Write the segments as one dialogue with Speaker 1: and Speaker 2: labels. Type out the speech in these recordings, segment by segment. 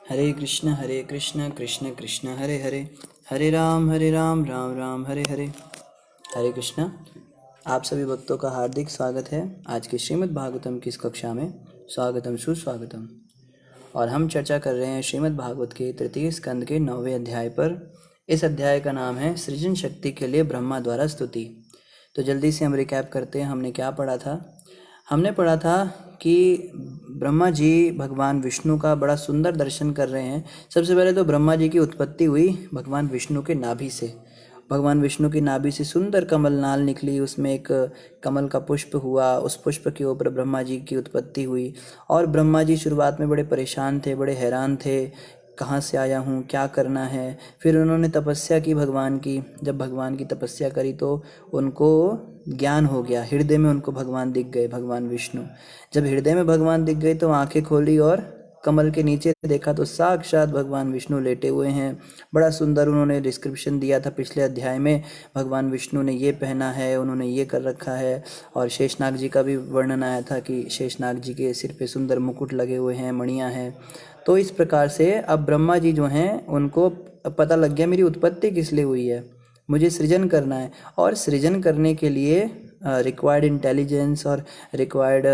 Speaker 1: हरे कृष्ण कृष्ण कृष्ण हरे हरे, हरे राम राम राम हरे हरे। हरे कृष्णा। आप सभी भक्तों का हार्दिक स्वागत है आज की श्रीमद् भागवतम की इस कक्षा में। स्वागतम सुस्वागतम। और हम चर्चा कर रहे हैं श्रीमद् भागवत के तृतीय स्कंद के 9वें अध्याय पर। इस अध्याय का नाम है सृजन शक्ति के लिए ब्रह्मा द्वारा स्तुति। तो जल्दी से हम रिकैप करते हैं, हमने क्या पढ़ा था। हमने पढ़ा था कि ब्रह्मा जी भगवान विष्णु का बड़ा सुंदर दर्शन कर रहे हैं। सबसे पहले तो ब्रह्मा जी की उत्पत्ति हुई भगवान विष्णु के नाभि से। भगवान विष्णु की नाभि से सुंदर कमल नाल निकली, उसमें एक कमल का पुष्प हुआ, उस पुष्प के ऊपर ब्रह्मा जी की उत्पत्ति हुई। और ब्रह्मा जी शुरुआत में बड़े परेशान थे, बड़े हैरान थे, कहाँ से आया हूँ, क्या करना है। फिर उन्होंने तपस्या की भगवान की। जब भगवान की तपस्या करी तो उनको ज्ञान हो गया, हृदय में उनको भगवान दिख गए, भगवान विष्णु। जब हृदय में भगवान दिख गए तो आंखें खोली और कमल के नीचे देखा तो साक्षात भगवान विष्णु लेटे हुए हैं। बड़ा सुंदर उन्होंने डिस्क्रिप्शन दिया था पिछले अध्याय में। भगवान विष्णु ने ये पहना है, उन्होंने ये कर रखा है। और शेषनाग जी का भी वर्णन आया था कि शेषनाग जी के सिर पे सुंदर मुकुट लगे हुए हैं, मणियाँ हैं। तो इस प्रकार से अब ब्रह्मा जी जो हैं उनको पता लग गया मेरी उत्पत्ति किस लिए हुई है, मुझे सृजन करना है। और सृजन करने के लिए रिक्वायर्ड इंटेलिजेंस और रिक्वायर्ड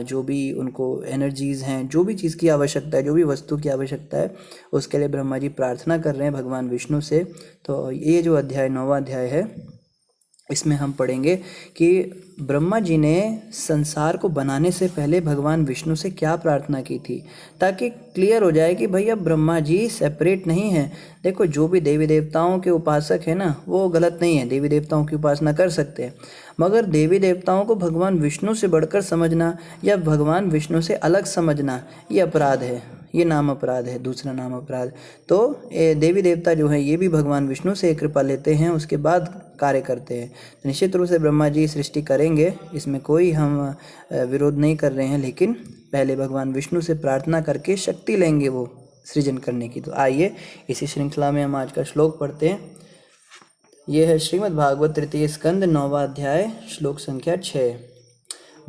Speaker 1: जो भी उनको एनर्जीज़ हैं, जो भी चीज़ की आवश्यकता है, जो भी वस्तु की आवश्यकता है, उसके लिए ब्रह्मा जी प्रार्थना कर रहे हैं भगवान विष्णु से। तो ये जो अध्याय 9वां अध्याय है, इसमें हम पढ़ेंगे कि ब्रह्मा जी ने संसार को बनाने से पहले भगवान विष्णु से क्या प्रार्थना की थी, ताकि क्लियर हो जाए कि भैया ब्रह्मा जी सेपरेट नहीं है। देखो, जो भी देवी देवताओं के उपासक है ना, वो गलत नहीं है, देवी देवताओं की उपासना कर सकते हैं। मगर देवी देवताओं को भगवान विष्णु से बढ़कर समझना या भगवान विष्णु से अलग समझना, ये अपराध है, ये नाम अपराध है, दूसरा नाम अपराध। तो देवी देवता जो है ये भी भगवान विष्णु से कृपा लेते हैं, उसके बाद कार्य करते हैं। तो निश्चित रूप से ब्रह्मा जी सृष्टि करेंगे, इसमें कोई हम विरोध नहीं कर रहे हैं, लेकिन पहले भगवान विष्णु से प्रार्थना करके शक्ति लेंगे वो सृजन करने की। तो आइए इसी श्रृंखला में हम आज का श्लोक पढ़ते हैं। ये है श्रीमद् भागवत तृतीय स्कंद 9वां अध्याय, श्लोक संख्या 6।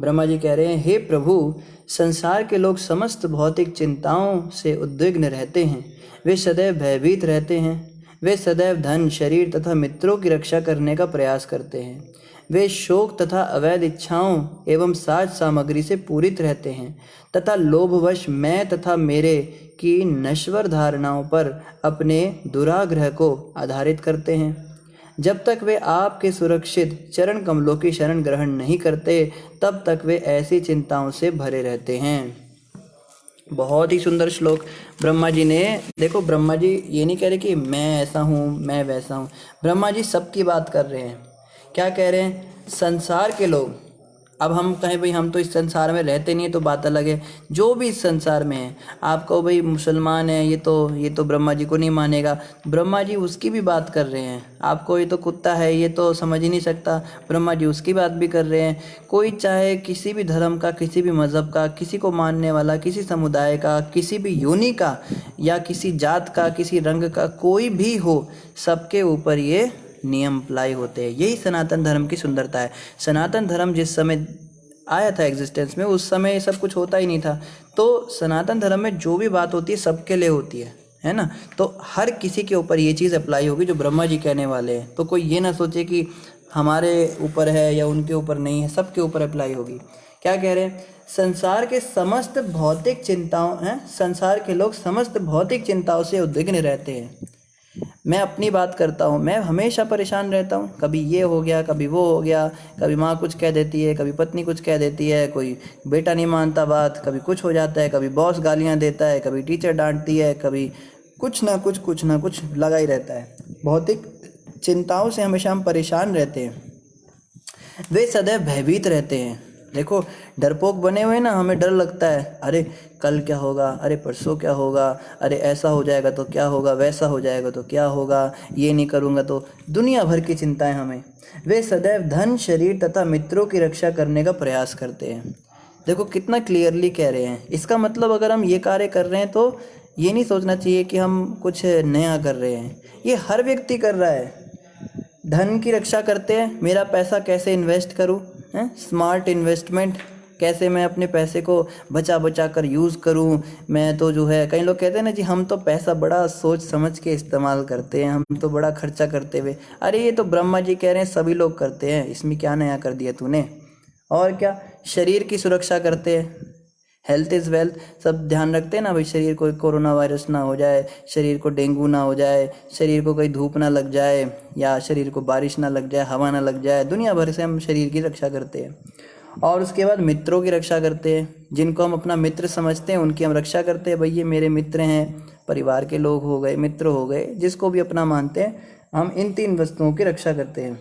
Speaker 1: ब्रह्मा जी कह रहे हैं, हे प्रभु, संसार के लोग समस्त भौतिक चिंताओं से उद्विग्न रहते हैं, वे सदैव भयभीत रहते हैं। वे सदैव धन, शरीर तथा मित्रों की रक्षा करने का प्रयास करते हैं। वे शोक तथा अवैध इच्छाओं एवं साज सामग्री से पूरित रहते हैं तथा लोभवश मैं तथा मेरे की नश्वर धारणाओं पर अपने दुराग्रह को आधारित करते हैं। जब तक वे आपके सुरक्षित चरण कमलों की शरण ग्रहण नहीं करते, तब तक वे ऐसी चिंताओं से भरे रहते हैं। बहुत ही सुंदर श्लोक ब्रह्मा जी ने। देखो, ब्रह्मा जी ये नहीं कह रहे कि मैं ऐसा हूँ, मैं वैसा हूँ। ब्रह्मा जी सबकी बात कर रहे हैं। क्या कह रहे हैं? संसार के लोग। अब हम कहें भाई हम तो इस संसार में रहते नहीं है तो बात अलग है। जो भी इस संसार में है, आप कहो भाई मुसलमान है, ये तो ब्रह्मा जी को नहीं मानेगा, ब्रह्मा जी उसकी भी बात कर रहे हैं। आपको ये तो कुत्ता है, ये तो समझ ही नहीं सकता, ब्रह्मा जी उसकी बात भी कर रहे हैं। कोई चाहे किसी भी धर्म का, किसी भी मज़हब का, किसी को मानने वाला, किसी समुदाय का, किसी भी योनि का, या किसी जात का, किसी रंग का, कोई भी हो, सबके ऊपर ये नियम अप्लाई होते हैं। यही सनातन धर्म की सुंदरता है। सनातन धर्म जिस समय आया था एग्जिस्टेंस में, उस समय ये सब कुछ होता ही नहीं था। तो सनातन धर्म में जो भी बात होती है सबके लिए होती है ना। तो हर किसी के ऊपर ये चीज़ अप्लाई होगी जो ब्रह्मा जी कहने वाले हैं। तो कोई ये ना सोचे कि हमारे ऊपर है या उनके ऊपर नहीं है, सबके ऊपर अप्लाई होगी। क्या कह रहे हैं? संसार के समस्त भौतिक चिंताओं हैं, संसार के लोग समस्त भौतिक चिंताओं से उद्विग्न रहते हैं। मैं अपनी बात करता हूँ, मैं हमेशा परेशान रहता हूँ। कभी ये हो गया, कभी वो हो गया, कभी माँ कुछ कह देती है, कभी पत्नी कुछ कह देती है, कोई बेटा नहीं मानता बात, कभी कुछ हो जाता है, कभी बॉस गालियाँ देता है, कभी टीचर डांटती है, कभी कुछ ना कुछ लगा ही रहता है। भौतिक चिंताओं से हमेशा हम परेशान रहते हैं। वे सदैव भयभीत रहते हैं। देखो, डरपोक बने हुए ना, हमें डर लगता है, अरे कल क्या होगा, अरे परसों क्या होगा, अरे ऐसा हो जाएगा तो क्या होगा, वैसा हो जाएगा तो क्या होगा, ये नहीं करूँगा तो, दुनिया भर की चिंताएं हमें। वे सदैव धन, शरीर तथा मित्रों की रक्षा करने का प्रयास करते हैं। देखो कितना क्लियरली कह रहे हैं। इसका मतलब अगर हम ये कार्य कर रहे हैं तो ये नहीं सोचना चाहिए कि हम कुछ नया कर रहे हैं, ये हर व्यक्ति कर रहा है। धन की रक्षा करते हैं, मेरा पैसा कैसे इन्वेस्ट करूं, स्मार्ट इन्वेस्टमेंट, कैसे मैं अपने पैसे को बचा बचा कर यूज़ करूं। मैं तो जो है, कई लोग कहते हैं ना जी हम तो पैसा बड़ा सोच समझ के इस्तेमाल करते हैं, हम तो बड़ा खर्चा करते हुए। अरे ये तो ब्रह्मा जी कह रहे हैं सभी लोग करते हैं, इसमें क्या नया कर दिया तूने। और क्या, शरीर की सुरक्षा करते हैं, हेल्थ इज़ वेल्थ, सब ध्यान रखते हैं ना भाई, शरीर को कोरोना वायरस ना हो जाए, शरीर को डेंगू ना हो जाए, शरीर को कोई धूप ना लग जाए, या शरीर को बारिश ना लग जाए, हवा ना लग जाए। दुनिया भर से हम शरीर की रक्षा करते हैं। और उसके बाद मित्रों की रक्षा करते हैं, जिनको हम अपना मित्र समझते हैं उनकी हम रक्षा करते हैं। भाई ये मेरे मित्र हैं, परिवार के लोग हो गए, मित्र हो गए, जिसको भी अपना मानते हैं, हम इन 3 वस्तुओं की रक्षा करते हैं।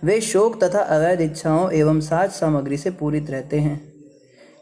Speaker 1: वे शोक तथा अवैध इच्छाओं एवं साज सामग्री से पूरित रहते हैं।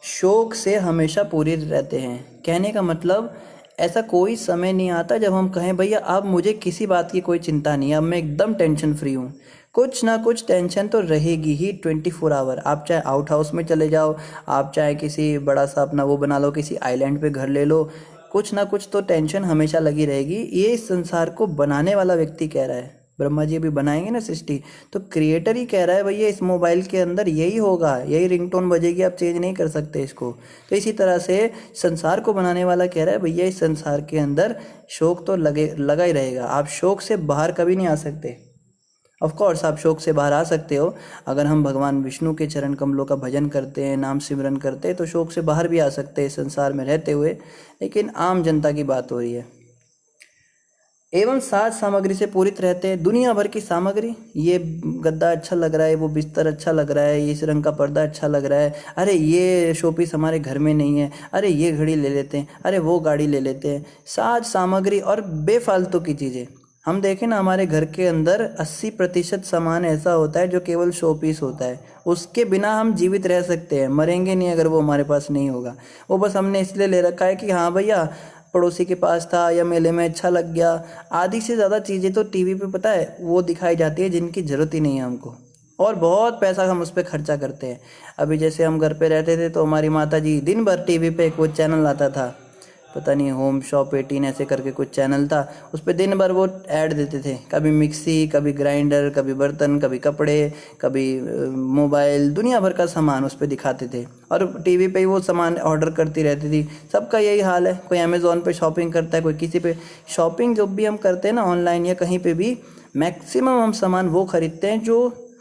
Speaker 1: शोक से हमेशा पूरे रहते हैं, कहने का मतलब ऐसा कोई समय नहीं आता जब हम कहें भैया अब मुझे किसी बात की कोई चिंता नहीं है, अब मैं एकदम टेंशन फ्री हूँ। कुछ ना कुछ टेंशन तो रहेगी ही 24 आवर। आप चाहे आउट हाउस में चले जाओ, आप चाहे किसी बड़ा सा अपना वो बना लो, किसी आइलैंड पे घर ले लो, कुछ ना कुछ तो टेंशन हमेशा लगी रहेगी। ये इस संसार को बनाने वाला व्यक्ति कह रहा है। ब्रह्मा जी अभी बनाएंगे ना सृष्टि, तो क्रिएटर ही कह रहा है भैया इस मोबाइल के अंदर यही होगा, यही रिंगटोन बजेगी, आप चेंज नहीं कर सकते इसको। तो इसी तरह से संसार को बनाने वाला कह रहा है भैया इस संसार के अंदर शोक तो लगा ही रहेगा, आप शोक से बाहर कभी नहीं आ सकते। ऑफ कोर्स आप शोक से बाहर आ सकते हो, अगर हम भगवान विष्णु के चरण कमलों का भजन करते हैं, नाम सिमरन करते हैं, तो शोक से बाहर भी आ सकते हैं संसार में रहते हुए, लेकिन आम जनता की बात हो रही है। एवं साज सामग्री से पूरित रहते हैं, दुनिया भर की सामग्री, ये गद्दा अच्छा लग रहा है, वो बिस्तर अच्छा लग रहा है, इस रंग का पर्दा अच्छा लग रहा है, अरे ये शोपीस हमारे घर में नहीं है, अरे ये घड़ी ले लेते हैं, अरे वो गाड़ी ले लेते हैं। साज सामग्री और बेफालतू की चीज़ें, हम देखें ना हमारे घर के अंदर 80% सामान ऐसा होता है जो केवल शोपीस होता है, उसके बिना हम जीवित रह सकते हैं, मरेंगे नहीं अगर वो हमारे पास नहीं होगा। वो बस हमने इसलिए ले रखा है कि हाँ भैया पड़ोसी के पास था या मेले में अच्छा लग गया। आधी से ज़्यादा चीज़ें तो टीवी पे पता है वो दिखाई जाती है जिनकी ज़रूरत ही नहीं है हमको, और बहुत पैसा हम उस पर खर्चा करते हैं। अभी जैसे हम घर पे रहते थे तो हमारी माता जी दिन भर टीवी पे एक वो चैनल आता था, पता नहीं होम शॉप 18 ऐसे करके कुछ चैनल था, उस पर दिन भर वो ऐड देते थे, कभी मिक्सी, कभी ग्राइंडर, कभी बर्तन, कभी कपड़े, कभी मोबाइल, दुनिया भर का सामान उस पर दिखाते थे, और टीवी पे ही वो सामान ऑर्डर करती रहती थी। सबका यही हाल है, कोई अमेज़ॉन पे शॉपिंग करता है, कोई किसी पे शॉपिंग। जो भी हम करते हैं ना ऑनलाइन या कहीं पे भी, मैक्सिमम हम सामान वो खरीदते हैं जो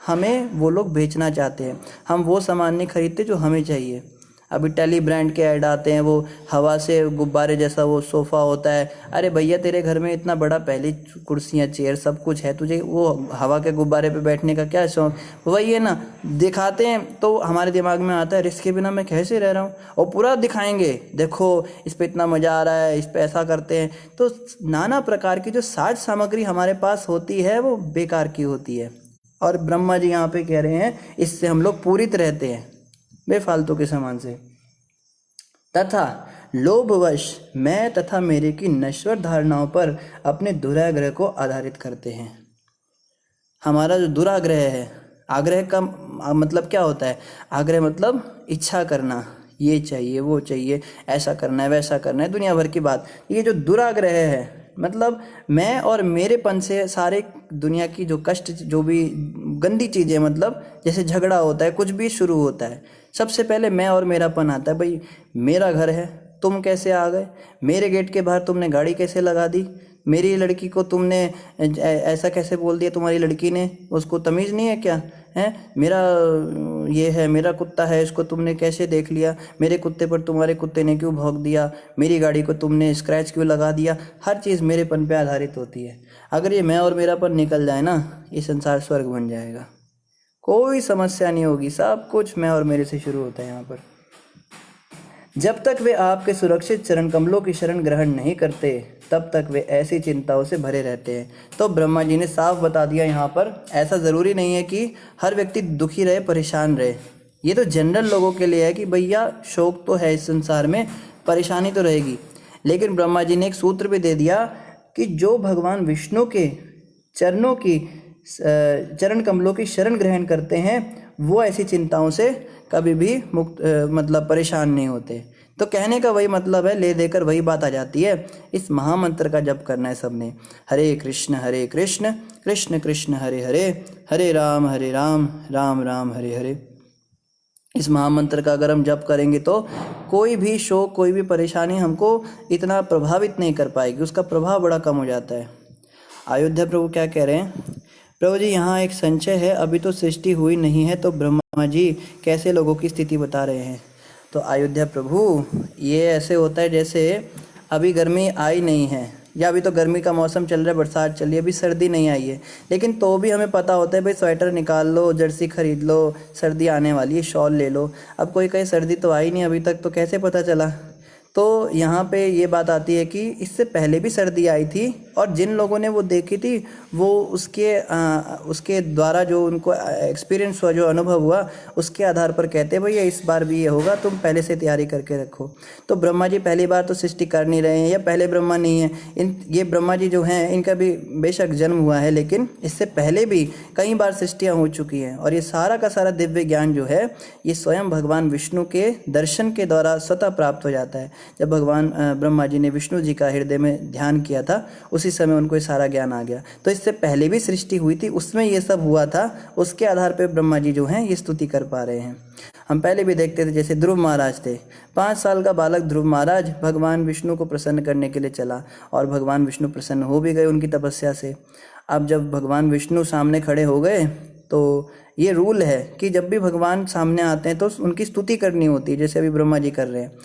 Speaker 1: हमें वो लोग बेचना चाहते हैं, हम वो सामान नहीं खरीदते जो हमें चाहिए। अभी टेली ब्रांड के ऐड आते हैं, वो हवा से गुब्बारे जैसा वो सोफ़ा होता है, अरे भैया तेरे घर में इतना बड़ा पहले कुर्सियाँ चेयर सब कुछ है, तुझे वो हवा के गुब्बारे पे बैठने का क्या शौक। वही है ना, दिखाते हैं तो हमारे दिमाग में आता है इसके बिना मैं कैसे रह रहा हूँ, और पूरा दिखाएंगे देखो इस पर इतना मज़ा आ रहा है, इस पर ऐसा करते हैं। तो नाना प्रकार की जो साज सामग्री हमारे पास होती है वो बेकार की होती है, और ब्रह्मा जी यहाँ पे कह रहे हैं इससे हम लोग पूरित रहते हैं, बेफालतू के सामान से। तथा लोभवश मैं तथा मेरे की नश्वर धारणाओं पर अपने दुराग्रह को आधारित करते हैं। हमारा जो दुराग्रह है, आग्रह का मतलब क्या होता है, आग्रह मतलब इच्छा करना, ये चाहिए वो चाहिए, ऐसा करना है वैसा करना है, दुनिया भर की बात। ये जो दुराग्रह है मतलब मैं और मेरेपन से सारे दुनिया की जो कष्ट, जो भी गंदी चीज़ें, मतलब जैसे झगड़ा होता है, कुछ भी शुरू होता है, सबसे पहले मैं और मेरापन आता है। भाई मेरा घर है, तुम कैसे आ गए, मेरे गेट के बाहर तुमने गाड़ी कैसे लगा दी, मेरी लड़की को तुमने ऐसा कैसे बोल दिया, तुम्हारी लड़की ने, उसको तमीज़ नहीं है क्या है, मेरा ये है, मेरा कुत्ता है, इसको तुमने कैसे देख लिया, मेरे कुत्ते पर तुम्हारे कुत्ते ने क्यों भौंक दिया, मेरी गाड़ी को तुमने स्क्रैच क्यों लगा दिया। हर चीज़ मेरेपन पे आधारित होती है। अगर ये मैं और मेरापन निकल जाए ना, ये संसार स्वर्ग बन जाएगा, कोई समस्या नहीं होगी, सब कुछ मैं और मेरे से शुरू होता है यहाँ पर। जब तक वे आपके सुरक्षित चरण कमलों की शरण ग्रहण नहीं करते तब तक वे ऐसी चिंताओं से भरे रहते हैं। तो ब्रह्मा जी ने साफ बता दिया यहाँ पर, ऐसा ज़रूरी नहीं है कि हर व्यक्ति दुखी रहे, परेशान रहे, ये तो जनरल लोगों के लिए है कि भैया शोक तो है इस संसार में, परेशानी तो रहेगी। लेकिन ब्रह्मा जी ने एक सूत्र भी दे दिया कि जो भगवान विष्णु के चरणों की चरण कमलों की शरण ग्रहण करते हैं वो ऐसी चिंताओं से कभी भी मुक्त मतलब परेशान नहीं होते। तो कहने का वही मतलब है, ले देकर वही बात आ जाती है। इस महामंत्र का जप करना है सबने, हरे कृष्ण कृष्ण कृष्ण हरे हरे, हरे राम राम राम हरे हरे। इस महामंत्र का अगर हम जप करेंगे तो कोई भी शोक, कोई भी परेशानी हमको इतना प्रभावित नहीं कर पाएगी, उसका प्रभाव बड़ा कम हो जाता है। अयोध्या प्रभु क्या कह रहे हैं? प्रभु जी यहाँ एक संशय है, अभी तो सृष्टि हुई नहीं है, तो ब्रह्मा जी कैसे लोगों की स्थिति बता रहे हैं? तो अयोध्या प्रभु, ये ऐसे होता है जैसे अभी गर्मी आई नहीं है, या अभी तो गर्मी का मौसम चल रहा है, बरसात चल रही है, अभी सर्दी नहीं आई है, लेकिन तो भी हमें पता होता है भाई स्वेटर निकाल लो, जर्सी खरीद लो, सर्दी आने वाली है, शॉल ले लो। अब कोई कहे सर्दी तो आई नहीं अभी तक, तो कैसे पता चला? तो यहाँ पे ये बात आती है कि इससे पहले भी सर्दी आई थी, और जिन लोगों ने वो देखी थी वो उसके द्वारा जो उनको एक्सपीरियंस हुआ, जो अनुभव हुआ, उसके आधार पर कहते हैं भैया इस बार भी ये होगा, तुम पहले से तैयारी करके रखो। तो ब्रह्मा जी पहली बार तो सृष्टि कर नहीं रहे हैं, या पहले ब्रह्मा नहीं है, ये ब्रह्मा जी जो हैं इनका भी बेशक जन्म हुआ है, लेकिन इससे पहले भी कई बार सृष्टियाँ हो चुकी हैं। और ये सारा का सारा दिव्य ज्ञान जो है ये स्वयं भगवान विष्णु के दर्शन के द्वारा स्वतः प्राप्त हो जाता है। जब भगवान ब्रह्मा जी ने विष्णु जी का हृदय में ध्यान किया था, उसी समय उनको ये सारा ज्ञान आ गया। तो इससे पहले भी सृष्टि हुई थी, उसमें ये सब हुआ था, उसके आधार पर ब्रह्मा जी जो हैं ये स्तुति कर पा रहे हैं। हम पहले भी देखते थे, जैसे ध्रुव महाराज थे, 5 साल का बालक ध्रुव महाराज भगवान विष्णु को प्रसन्न करने के लिए चला, और भगवान विष्णु प्रसन्न हो भी गए उनकी तपस्या से। अब जब भगवान विष्णु सामने खड़े हो गए, तो ये रूल है कि जब भी भगवान सामने आते हैं तो उनकी स्तुति करनी होती है, जैसे अभी ब्रह्मा जी कर रहे हैं।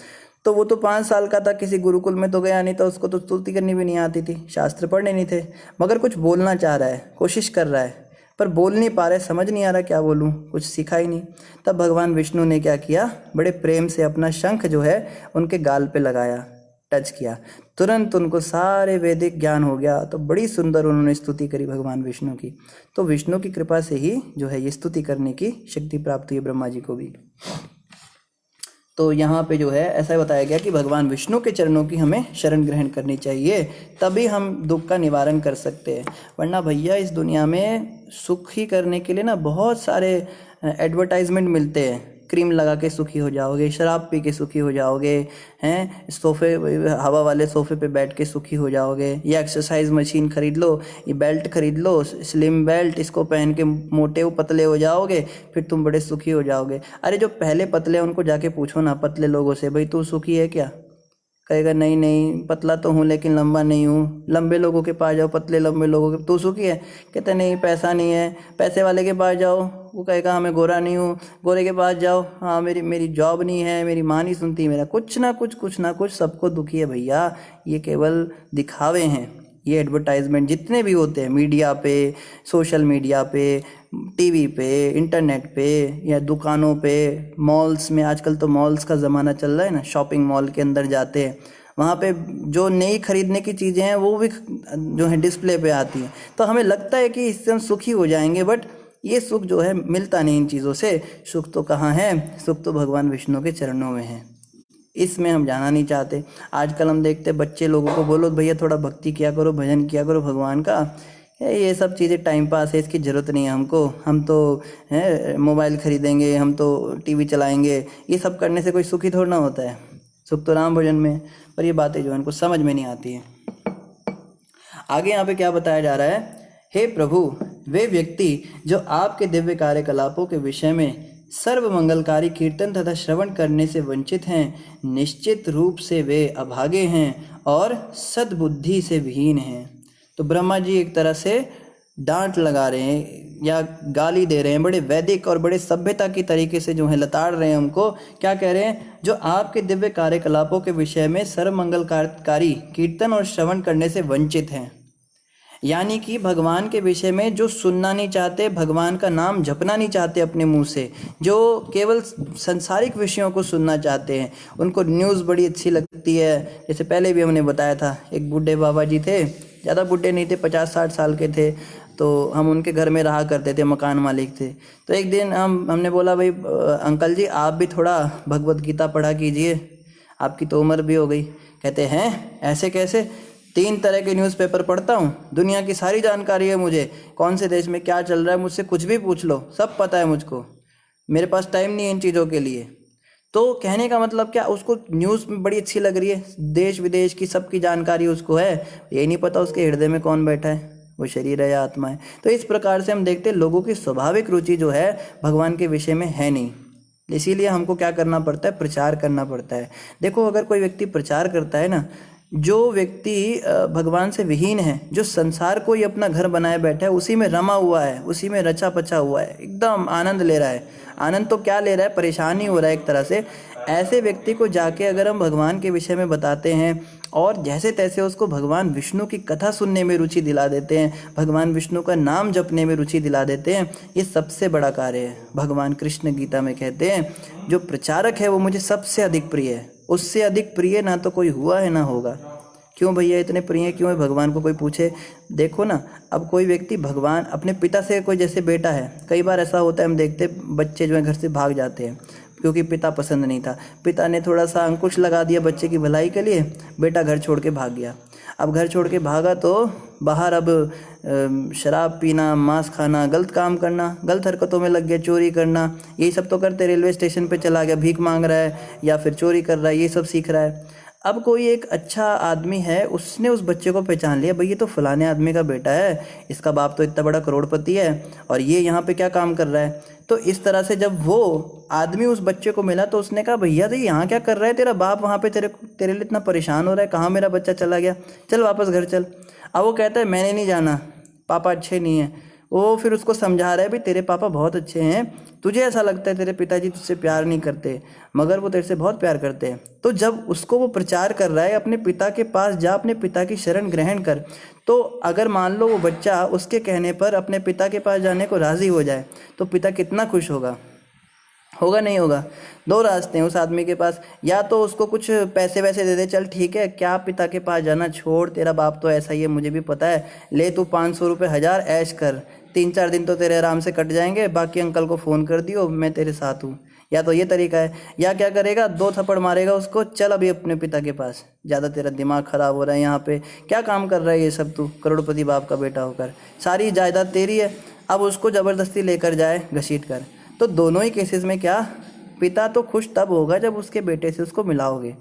Speaker 1: तो वो तो 5 साल का था, किसी गुरुकुल में तो गया नहीं था, उसको तो स्तुति करनी भी नहीं आती थी, शास्त्र पढ़ने नहीं थे, मगर कुछ बोलना चाह रहा है, कोशिश कर रहा है, पर बोल नहीं पा रहे, समझ नहीं आ रहा क्या बोलूं, कुछ सीखा ही नहीं। तब भगवान विष्णु ने क्या किया, बड़े प्रेम से अपना शंख जो है उनके गाल पे लगाया, टच किया, तुरंत उनको सारे वैदिक ज्ञान हो गया। तो बड़ी सुंदर उन्होंने स्तुति करी भगवान विष्णु की। तो विष्णु की कृपा से ही जो है ये स्तुति करने की शक्ति प्राप्त हुई ब्रह्मा जी को भी। तो यहाँ पे जो है ऐसा बताया गया कि भगवान विष्णु के चरणों की हमें शरण ग्रहण करनी चाहिए, तभी हम दुख का निवारण कर सकते हैं। वरना भैया इस दुनिया में सुख ही करने के लिए ना बहुत सारे एडवर्टाइजमेंट मिलते हैं, क्रीम लगा के सुखी हो जाओगे, शराब पी के सुखी हो जाओगे, हैं सोफ़े, हवा वाले सोफ़े पे बैठ के सुखी हो जाओगे, या एक्सरसाइज मशीन खरीद लो, ये बेल्ट खरीद लो, स्लिम बेल्ट, इसको पहन के मोटे पतले हो जाओगे, फिर तुम बड़े सुखी हो जाओगे। अरे जो पहले पतले हैं उनको जाके पूछो ना, पतले लोगों से, भाई तू सुखी है क्या? कहेगा नहीं नहीं, पतला तो हूँ लेकिन लंबा नहीं हूँ। लंबे लोगों के पास जाओ, पतले लंबे लोगों के, तू सुखी है? कहते नहीं पैसा नहीं है। पैसे वाले के पास जाओ, वो कहेगा हाँ मैं गोरा नहीं हूँ। गोरे के पास जाओ, हाँ मेरी जॉब नहीं है, मेरी माँ नहीं सुनती मेरा, कुछ ना कुछ सबको दुखी है भैया। ये केवल दिखावे हैं। ये एडवर्टाइजमेंट जितने भी होते हैं मीडिया पे, सोशल मीडिया पे, टीवी पे, इंटरनेट पे, या दुकानों पे, मॉल्स में, आजकल तो मॉल्स का ज़माना चल रहा है ना, शॉपिंग मॉल के अंदर जाते हैं, वहाँ पे जो नई खरीदने की चीज़ें हैं वो भी जो है डिस्प्ले पे आती हैं। तो हमें लगता है कि इससे हम सुखी हो जाएंगे, बट ये सुख जो है मिलता नहीं इन चीज़ों से। सुख तो कहाँ है? सुख तो भगवान विष्णु के चरणों में है। इसमें हम जाना नहीं चाहते। आजकल हम देखते बच्चे लोगों को बोलो भैया थोड़ा भक्ति किया करो, भजन किया करो भगवान का, ये सब चीज़ें टाइम पास है, इसकी ज़रूरत नहीं है हमको, हम तो है मोबाइल ख़रीदेंगे, हम तो टीवी चलाएंगे। ये सब करने से कोई सुखी थोड़ा ना होता है, सुख तो राम भजन में। पर ये बातें जो है उनको समझ में नहीं आती हैं। आगे यहाँ पे क्या बताया जा रहा है? हे प्रभु, वे व्यक्ति जो आपके दिव्य कार्यकलापों के विषय में सर्व मंगलकारी कीर्तन तथा श्रवण करने से वंचित हैं, निश्चित रूप से वे अभागे हैं और सद्बुद्धि से विहीन हैं। तो ब्रह्मा जी एक तरह से डांट लगा रहे हैं या गाली दे रहे हैं, बड़े वैदिक और बड़े सभ्यता की तरीके से जो है लताड़ रहे हैं हमको। क्या कह रहे हैं? जो आपके दिव्य कार्यकलापों के विषय में सर्व मंगलकारी कीर्तन और श्रवण करने से वंचित हैं, यानी कि भगवान के विषय में जो सुनना नहीं चाहते, भगवान का नाम जपना नहीं चाहते अपने मुंह से, जो केवल संसारिक विषयों को सुनना चाहते हैं, उनको न्यूज़ बड़ी अच्छी लगती है। जैसे पहले भी हमने बताया था, एक बूढ़े बाबा जी थे, ज़्यादा बूढ़े नहीं थे, 50-60 साल के थे, तो हम उनके घर में रहा करते थे, मकान मालिक थे। तो एक दिन हमने बोला भाई अंकल जी आप भी थोड़ा भगवत गीता पढ़ा कीजिए, आपकी तो उम्र भी हो गई। कहते हैं ऐसे कैसे? 3 तरह के न्यूज़पेपर पढ़ता हूँ, दुनिया की सारी जानकारी है मुझे, कौन से देश में क्या चल रहा है मुझसे कुछ भी पूछ लो, सब पता है मुझको, मेरे पास टाइम नहीं है इन चीज़ों के लिए। तो कहने का मतलब क्या, उसको न्यूज़ में बड़ी अच्छी लग रही है, देश विदेश की सबकी जानकारी उसको है, ये नहीं पता उसके हृदय में कौन बैठा है, वो शरीर है या आत्मा है। तो इस प्रकार से हम देखते हैं लोगों की स्वाभाविक रुचि जो है भगवान के विषय में है नहीं, इसीलिए हमको क्या करना पड़ता है, प्रचार करना पड़ता है। देखो अगर कोई व्यक्ति प्रचार करता है ना, जो व्यक्ति भगवान से विहीन है, जो संसार को ही अपना घर बनाए बैठा है, उसी में रमा हुआ है, उसी में रचा पचा हुआ है, एकदम आनंद ले रहा है। आनंद तो क्या ले रहा है, परेशान ही हो रहा है एक तरह से। ऐसे व्यक्ति को जाके अगर हम भगवान के विषय में बताते हैं और जैसे तैसे उसको भगवान विष्णु की कथा सुनने में रुचि दिला देते हैं, भगवान विष्णु का नाम जपने में रुचि दिला देते हैं, ये सबसे बड़ा कार्य है। भगवान कृष्ण गीता में कहते हैं, जो प्रचारक है वो मुझे सबसे अधिक प्रिय है, उससे अधिक प्रिय ना तो कोई हुआ है ना होगा। क्यों भैया इतने प्रिय क्यों है भगवान को, कोई पूछे। देखो ना, अब कोई व्यक्ति भगवान अपने पिता से, कोई जैसे बेटा है, कई बार ऐसा होता है हम देखते बच्चे जो है घर से भाग जाते हैं क्योंकि पिता पसंद नहीं था। पिता ने थोड़ा सा अंकुश लगा दिया बच्चे की भलाई के लिए, बेटा घर छोड़ के भाग गया। अब घर छोड़ के भागा तो बाहर अब शराब पीना, मांस खाना, गलत काम करना, गलत हरकतों में लग गया, चोरी करना, यही सब तो करते। रेलवे स्टेशन पे चला गया, भीख मांग रहा है या फिर चोरी कर रहा है, ये सब सीख रहा है। अब कोई एक अच्छा आदमी है, उसने उस बच्चे को पहचान लिया, भाई ये तो फलाने आदमी का बेटा है, इसका बाप तो इतना बड़ा करोड़पति है और ये यहाँ पे क्या काम कर रहा है। तो इस तरह से जब वो आदमी उस बच्चे को मिला तो उसने कहा, भैया तो यहाँ क्या कर रहा है, तेरा बाप वहाँ पे तेरे लिए इतना परेशान हो रहा है, कहाँ मेरा बच्चा चला गया, चल वापस घर चल। अब वो कहता है मैंने नहीं जाना, पापा अच्छे नहीं हैं। वो फिर उसको समझा रहा है, भाई तेरे पापा बहुत अच्छे हैं, तुझे ऐसा लगता है तेरे पिताजी तुझसे प्यार नहीं करते, मगर वो तेरे से बहुत प्यार करते हैं। तो जब उसको वो प्रचार कर रहा है, अपने पिता के पास जा, अपने पिता की शरण ग्रहण कर। तो अगर मान लो वो बच्चा उसके कहने पर अपने पिता के पास जाने को राज़ी हो जाए तो पिता कितना खुश होगा, होगा नहीं होगा। दो रास्ते हैं उस आदमी के पास, या तो उसको कुछ पैसे वैसे दे दे, चल ठीक है क्या पिता के पास जाना, छोड़, तेरा बाप तो ऐसा ही है, मुझे भी पता है, ले तू 500 रुपये 1000 ऐश कर, 3-4 दिन तो तेरे आराम से कट जाएंगे, बाकी अंकल को फ़ोन कर दियो, मैं तेरे साथ हूँ। या तो ये तरीका है, या क्या करेगा, 2 थप्पड़ मारेगा उसको, चल अभी अपने पिता के पास, ज़्यादा तेरा दिमाग ख़राब हो रहा है, यहाँ पे क्या काम कर रहा है ये सब, तू करोड़पति बाप का बेटा होकर, सारी जायदाद तेरी है। अब उसको ज़बरदस्ती लेकर जाए घसीट कर। तो दोनों ही केसेस में क्या, पिता तो खुश तब होगा जब उसके बेटे से उसको मिलाओगे।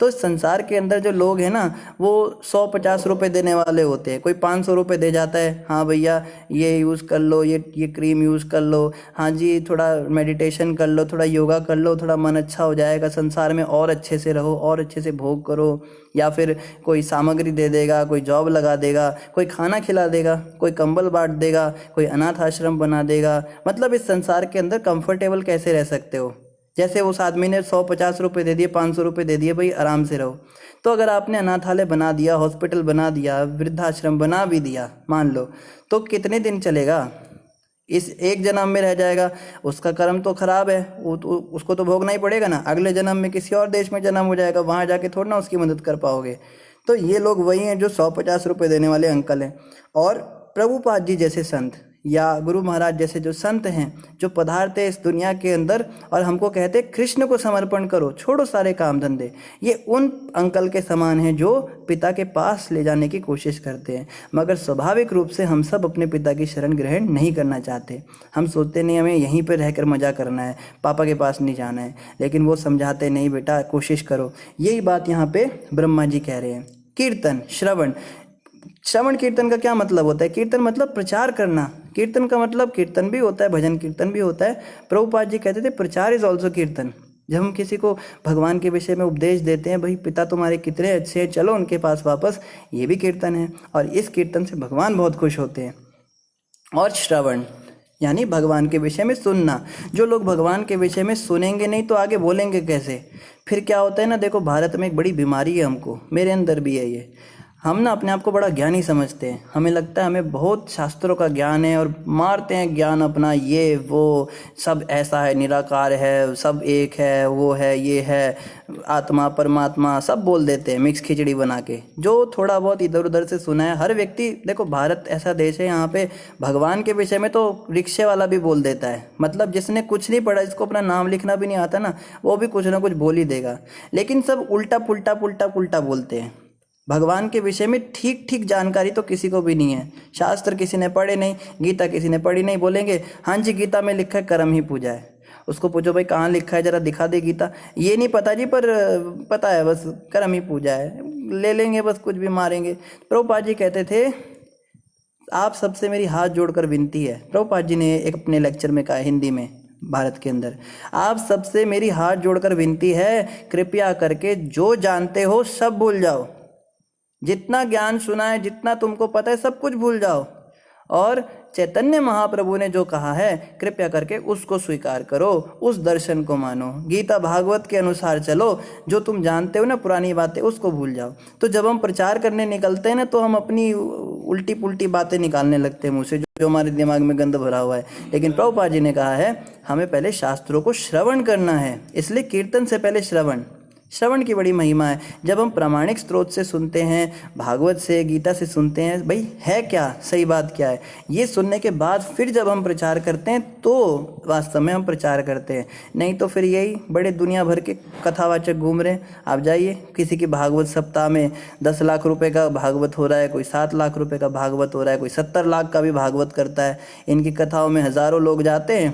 Speaker 1: तो इस संसार के अंदर जो लोग हैं ना, वो 100-50 रुपये देने वाले होते हैं। कोई 500 रुपये दे जाता है, हाँ भैया ये यूज़ कर लो, ये क्रीम यूज़ कर लो, हाँ जी थोड़ा मेडिटेशन कर लो, थोड़ा योगा कर लो, थोड़ा मन अच्छा हो जाएगा, संसार में और अच्छे से रहो, और अच्छे से भोग करो। या फिर कोई सामग्री दे देगा, कोई जॉब लगा देगा, कोई खाना खिला देगा, कोई कंबल बांट देगा, कोई अनाथ आश्रम बना देगा। मतलब इस संसार के अंदर कंफर्टेबल कैसे रह सकते हो। जैसे उस आदमी ने 150 रुपये दे दिए, 500 रुपये दे दिए, भाई आराम से रहो। तो अगर आपने अनाथालय बना दिया, हॉस्पिटल बना दिया, वृद्धाश्रम बना भी दिया मान लो, तो कितने दिन चलेगा, इस एक जन्म में रह जाएगा। उसका कर्म तो खराब है, वो तो उसको तो भोगना ही पड़ेगा ना। अगले जन्म में किसी और देश में जन्म हो जाएगा, वहाँ जाके थोड़ा ना उसकी मदद कर पाओगे। तो ये लोग वही हैं जो 150 रुपये देने वाले अंकल हैं। और प्रभुपाद जी जैसे संत या गुरु महाराज जैसे जो संत हैं, जो पधारते इस दुनिया के अंदर और हमको कहते कृष्ण को समर्पण करो, छोड़ो सारे काम धंधे, ये उन अंकल के समान हैं जो पिता के पास ले जाने की कोशिश करते हैं। मगर स्वाभाविक रूप से हम सब अपने पिता की शरण ग्रहण नहीं करना चाहते। हम सोचते नहीं हमें यहीं पर रहकर मज़ा करना है, पापा के पास नहीं जाना है। लेकिन वो समझाते नहीं बेटा कोशिश करो। यही बात यहाँ पे ब्रह्मा जी कह रहे हैं। कीर्तन, श्रवण कीर्तन का क्या मतलब होता है? कीर्तन मतलब प्रचार करना। कीर्तन का मतलब कीर्तन भी होता है, भजन कीर्तन भी होता है। प्रभुपाद जी कहते थे प्रचार इज ऑल्सो कीर्तन। जब हम किसी को भगवान के विषय में उपदेश देते हैं, भाई पिता तुम्हारे कितने अच्छे हैं, चलो उनके पास वापस, ये भी कीर्तन है। और इस कीर्तन से भगवान बहुत खुश होते हैं। और श्रवण यानी भगवान के विषय में सुनना। जो लोग भगवान के विषय में सुनेंगे नहीं तो आगे बोलेंगे कैसे? फिर क्या होता है ना, देखो भारत में एक बड़ी बीमारी है, हमको, मेरे अंदर भी है ये। हम ना अपने आप को बड़ा ज्ञानी समझते हैं, हमें लगता है हमें बहुत शास्त्रों का ज्ञान है और मारते हैं ज्ञान अपना, ये वो सब ऐसा है, निराकार है, सब एक है, वो है, ये है, आत्मा परमात्मा सब बोल देते हैं मिक्स खिचड़ी बना के। जो थोड़ा बहुत इधर उधर से सुना है हर व्यक्ति, देखो भारत ऐसा देश है, यहाँ पे भगवान के विषय में तो रिक्शे वाला भी बोल देता है। मतलब जिसने कुछ नहीं पढ़ा, जिसको अपना नाम लिखना भी नहीं आता ना, वो भी कुछ ना कुछ बोल ही देगा। लेकिन सब उल्टा पुल्टा बोलते हैं। भगवान के विषय में ठीक ठीक जानकारी तो किसी को भी नहीं है। शास्त्र किसी ने पढ़े नहीं, गीता किसी ने पढ़ी नहीं, बोलेंगे हाँ जी गीता में लिखा है कर्म ही पूजा है। उसको पूछो भाई कहाँ लिखा है, जरा दिखा दे गीता। ये नहीं पता जी, पर पता है बस कर्म ही पूजा है, ले लेंगे बस, कुछ भी मारेंगे। प्रभुपाद जी कहते थे आप सबसे मेरी हाथ जोड़कर विनती है। प्रभुपाद जी ने एक अपने लेक्चर में कहा हिंदी में, भारत के अंदर। आप सबसे मेरी हाथ जोड़कर विनती है, कृपया करके जो जानते हो सब भूल जाओ, जितना ज्ञान सुना है, जितना तुमको पता है, सब कुछ भूल जाओ, और चैतन्य महाप्रभु ने जो कहा है कृपया करके उसको स्वीकार करो, उस दर्शन को मानो, गीता भागवत के अनुसार चलो, जो तुम जानते हो ना पुरानी बातें उसको भूल जाओ। तो जब हम प्रचार करने निकलते हैं ना, तो हम अपनी उल्टी पुल्टी बातें निकालने लगते हैं मुँह से, जो हमारे दिमाग में गंद भरा हुआ है। लेकिन प्रभुपाद जी ने कहा है हमें पहले शास्त्रों को श्रवण करना है, इसलिए कीर्तन से पहले श्रवण की बड़ी महिमा है। जब हम प्रामाणिक स्रोत से सुनते हैं, भागवत से, गीता से सुनते हैं, भाई है क्या, सही बात क्या है, ये सुनने के बाद फिर जब हम प्रचार करते हैं तो वास्तव में हम प्रचार करते हैं। नहीं तो फिर यही बड़े दुनिया भर के कथावाचक घूम रहे हैं। आप जाइए, किसी की भागवत सप्ताह में 10 लाख रुपए का भागवत हो रहा है, कोई 7 लाख रुपए का भागवत हो रहा है, कोई 70 लाख का भी भागवत करता है। इनकी कथाओं में हज़ारों लोग जाते हैं,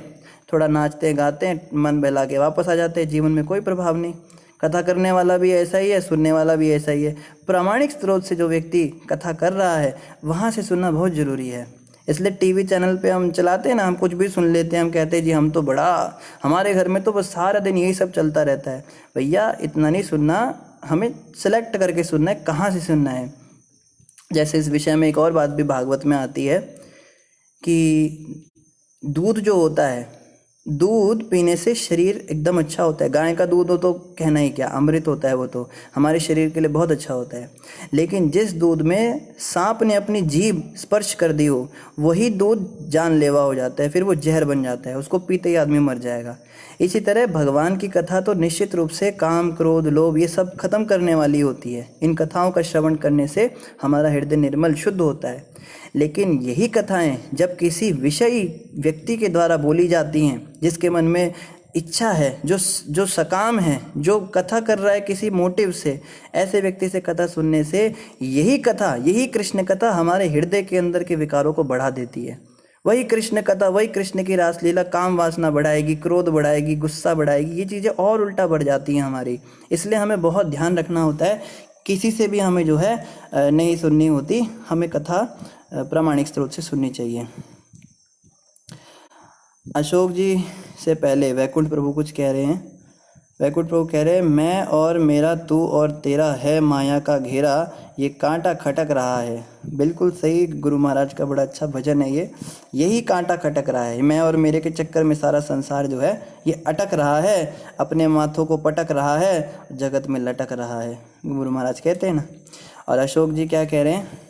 Speaker 1: थोड़ा नाचते गाते हैं, मन बहला के वापस आ जाते हैं, जीवन में कोई प्रभाव नहीं। कथा करने वाला भी ऐसा ही है, सुनने वाला भी ऐसा ही है। प्रामाणिक स्रोत से जो व्यक्ति कथा कर रहा है वहाँ से सुनना बहुत ज़रूरी है। इसलिए टीवी चैनल पे हम चलाते हैं ना, हम कुछ भी सुन लेते हैं, हम कहते हैं जी हम तो बड़ा, हमारे घर में तो बस सारा दिन यही सब चलता रहता है। भैया इतना नहीं सुनना, हमें सेलेक्ट करके सुनना है, कहाँ से सुनना है। जैसे इस विषय में एक और बात भी भागवत में आती है कि दूध जो होता है, दूध पीने से शरीर एकदम अच्छा होता है। गाय का दूध हो तो कहना ही क्या, अमृत होता है, वो तो हमारे शरीर के लिए बहुत अच्छा होता है। लेकिन जिस दूध में सांप ने अपनी जीभ स्पर्श कर दी हो, वही दूध जानलेवा हो जाता है, फिर वो जहर बन जाता है, उसको पीते ही आदमी मर जाएगा। इसी तरह भगवान की कथा तो निश्चित रूप से काम, क्रोध, लोभ ये सब खत्म करने वाली होती है। इन कथाओं का श्रवण करने से हमारा हृदय निर्मल शुद्ध होता है। लेकिन यही कथाएं जब किसी विषयी व्यक्ति के द्वारा बोली जाती हैं, जिसके मन में इच्छा है, जो सकाम है, जो कथा कर रहा है किसी मोटिव से, ऐसे व्यक्ति से कथा सुनने से यही कथा, यही कृष्ण कथा हमारे हृदय के अंदर के विकारों को बढ़ा देती है। वही कृष्ण कथा, वही कृष्ण की रासलीला काम वासना बढ़ाएगी, क्रोध बढ़ाएगी, गुस्सा बढ़ाएगी, ये चीज़ें और उल्टा बढ़ जाती हैं हमारी। इसलिए हमें बहुत ध्यान रखना होता है, किसी से भी हमें जो है नहीं सुननी होती, हमें कथा प्रामाणिक स्रोत से सुननी चाहिए। अशोक जी से पहले वैकुंठ प्रभु कुछ कह रहे हैं। वैकुंठ प्रभु कह रहे हैं, मैं और मेरा, तू और तेरा है माया का घेरा, ये कांटा खटक रहा है। बिल्कुल सही, गुरु महाराज का बड़ा अच्छा भजन है ये। यही कांटा खटक रहा है, मैं और मेरे के चक्कर में सारा संसार जो है ये अटक रहा है, अपने माथों को पटक रहा है, जगत में लटक रहा है, गुरु महाराज कहते हैं ना। और अशोक जी क्या कह रहे हैं,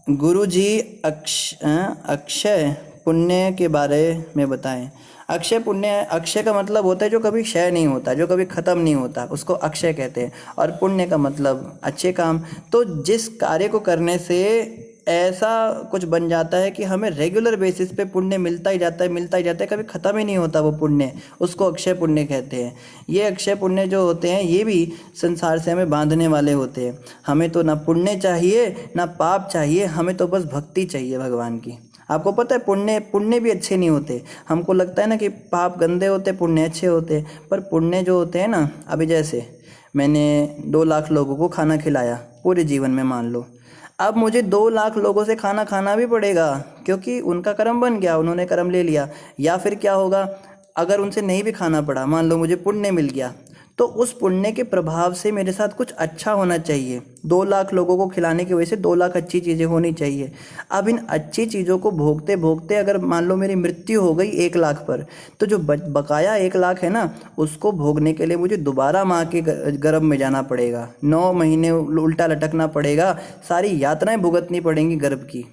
Speaker 1: गुरु जी अक्षय पुण्य के बारे में बताएं। अक्षय पुण्य, अक्षय का मतलब होता है जो कभी क्षय नहीं होता, जो कभी ख़त्म नहीं होता, उसको अक्षय कहते हैं। और पुण्य का मतलब अच्छे काम। तो जिस कार्य को करने से ऐसा कुछ बन जाता है कि हमें रेगुलर बेसिस पे पुण्य मिलता ही जाता है, कभी ख़त्म ही नहीं होता वो पुण्य, उसको अक्षय पुण्य कहते हैं। ये अक्षय पुण्य जो होते हैं ये भी संसार से हमें बांधने वाले होते हैं। हमें तो ना पुण्य चाहिए ना पाप चाहिए, हमें तो बस भक्ति चाहिए भगवान की। आपको पता है पुण्य भी अच्छे नहीं होते। हमको लगता है ना कि पाप गंदे होते, पुण्य अच्छे होते, पर पुण्य जो होते हैं ना, अभी जैसे मैंने 2 लाख लोगों को खाना खिलाया पूरे जीवन में, मान लो, अब मुझे 2 लाख लोगों से खाना भी पड़ेगा, क्योंकि उनका कर्म बन गया, उन्होंने कर्म ले लिया। या फिर क्या होगा, अगर उनसे नहीं भी खाना पड़ा, मान लो मुझे पुण्य मिल गया, तो उस पुण्य के प्रभाव से मेरे साथ कुछ अच्छा होना चाहिए। 2 लाख लोगों को खिलाने की वजह से 2 लाख अच्छी चीज़ें होनी चाहिए। अब इन अच्छी चीज़ों को भोगते भोगते अगर मान लो मेरी मृत्यु हो गई 1 लाख पर, तो जो बकाया 1 लाख है ना, उसको भोगने के लिए मुझे दोबारा माँ के गर्भ में जाना पड़ेगा, 9 महीने उल्टा लटकना पड़ेगा, सारी यातनाएं भुगतनी पड़ेंगी गर्भ की।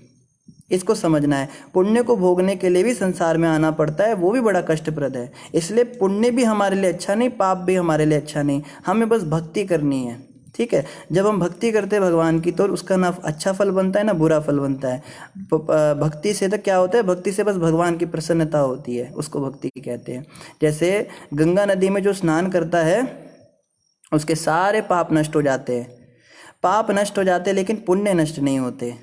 Speaker 1: इसको समझना है। पुण्य को भोगने के लिए भी संसार में आना पड़ता है, वो भी बड़ा कष्टप्रद है। इसलिए पुण्य भी हमारे लिए अच्छा नहीं, पाप भी हमारे लिए अच्छा नहीं, हमें बस भक्ति करनी है। ठीक है, जब हम भक्ति करते हैं भगवान की, तो उसका ना अच्छा फल बनता है ना बुरा फल बनता है। भक्ति से तो क्या होता है, भक्ति से बस भगवान की प्रसन्नता होती है, उसको भक्ति कहते हैं। जैसे गंगा नदी में जो स्नान करता है उसके सारे पाप नष्ट हो जाते हैं, पाप नष्ट हो जाते हैं, लेकिन पुण्य नष्ट नहीं होते।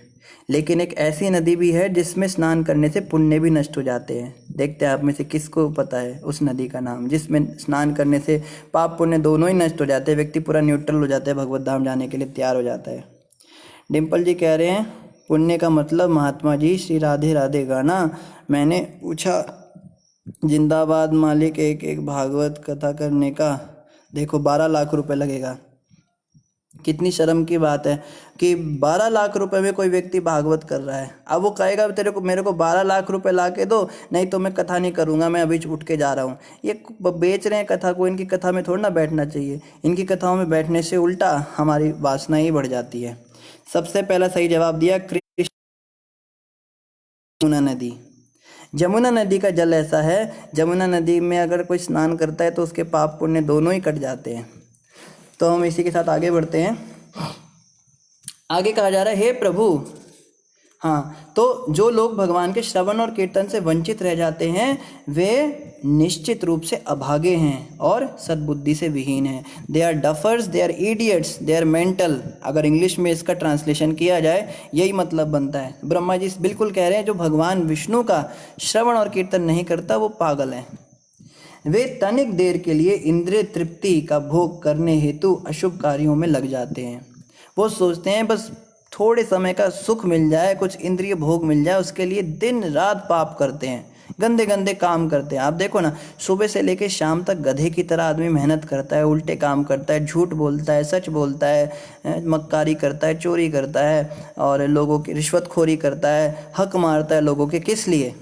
Speaker 1: लेकिन एक ऐसी नदी भी है जिसमें स्नान करने से पुण्य भी नष्ट हो जाते हैं। देखते हैं आप में से किसको पता है उस नदी का नाम, जिसमें स्नान करने से पाप पुण्य दोनों ही नष्ट हो जाते हैं, व्यक्ति पूरा न्यूट्रल हो जाता है, भगवत धाम जाने के लिए तैयार हो जाता है। डिम्पल जी कह रहे हैं, पुण्य का मतलब महात्मा जी श्री राधे राधे गाना। मैंने पूछा जिंदाबाद मालिक, एक एक भागवत कथा करने का देखो 12 लाख रुपए लगेगा। कितनी शर्म की बात है कि 12 लाख रुपए में कोई व्यक्ति भागवत कर रहा है। अब वो कहेगा तेरे को मेरे को 12 लाख रुपए ला के दो, नहीं तो मैं कथा नहीं करूँगा, मैं अभी उठ के जा रहा हूँ। ये बेच रहे हैं कथा को, इनकी कथा में थोड़ा ना बैठना चाहिए। इनकी कथाओं में बैठने से उल्टा हमारी वासना ही बढ़ जाती है। सबसे पहला सही जवाब दिया कृष्ण। यमुना नदी, जमुना नदी का जल ऐसा है, जमुना नदी में अगर कोई स्नान करता है तो उसके पाप पुण्य दोनों ही कट जाते हैं। तो हम इसी के साथ आगे बढ़ते हैं। आगे कहा जा रहा है, हे प्रभु, हाँ, तो जो लोग भगवान के श्रवण और कीर्तन से वंचित रह जाते हैं वे निश्चित रूप से अभागे हैं और सद्बुद्धि से विहीन हैं। They are duffers, they are idiots, they are mental. अगर इंग्लिश में इसका ट्रांसलेशन किया जाए यही मतलब बनता है। ब्रह्मा जी बिल्कुल कह रहे हैं जो भगवान विष्णु का श्रवण और कीर्तन नहीं करता वो पागल है। वे तनिक देर के लिए इंद्रिय तृप्ति का भोग करने हेतु अशुभ कार्यों में लग जाते हैं। वो सोचते हैं बस थोड़े समय का सुख मिल जाए, कुछ इंद्रिय भोग मिल जाए, उसके लिए दिन रात पाप करते हैं, गंदे गंदे काम करते हैं। आप देखो ना, सुबह से लेकर शाम तक गधे की तरह आदमी मेहनत करता है, उल्टे काम करता है, झूठ बोलता है, सच बोलता है, मक्कारी करता है, चोरी करता है और लोगों की रिश्वतखोरी करता है, हक मारता है लोगों के। किस लिए?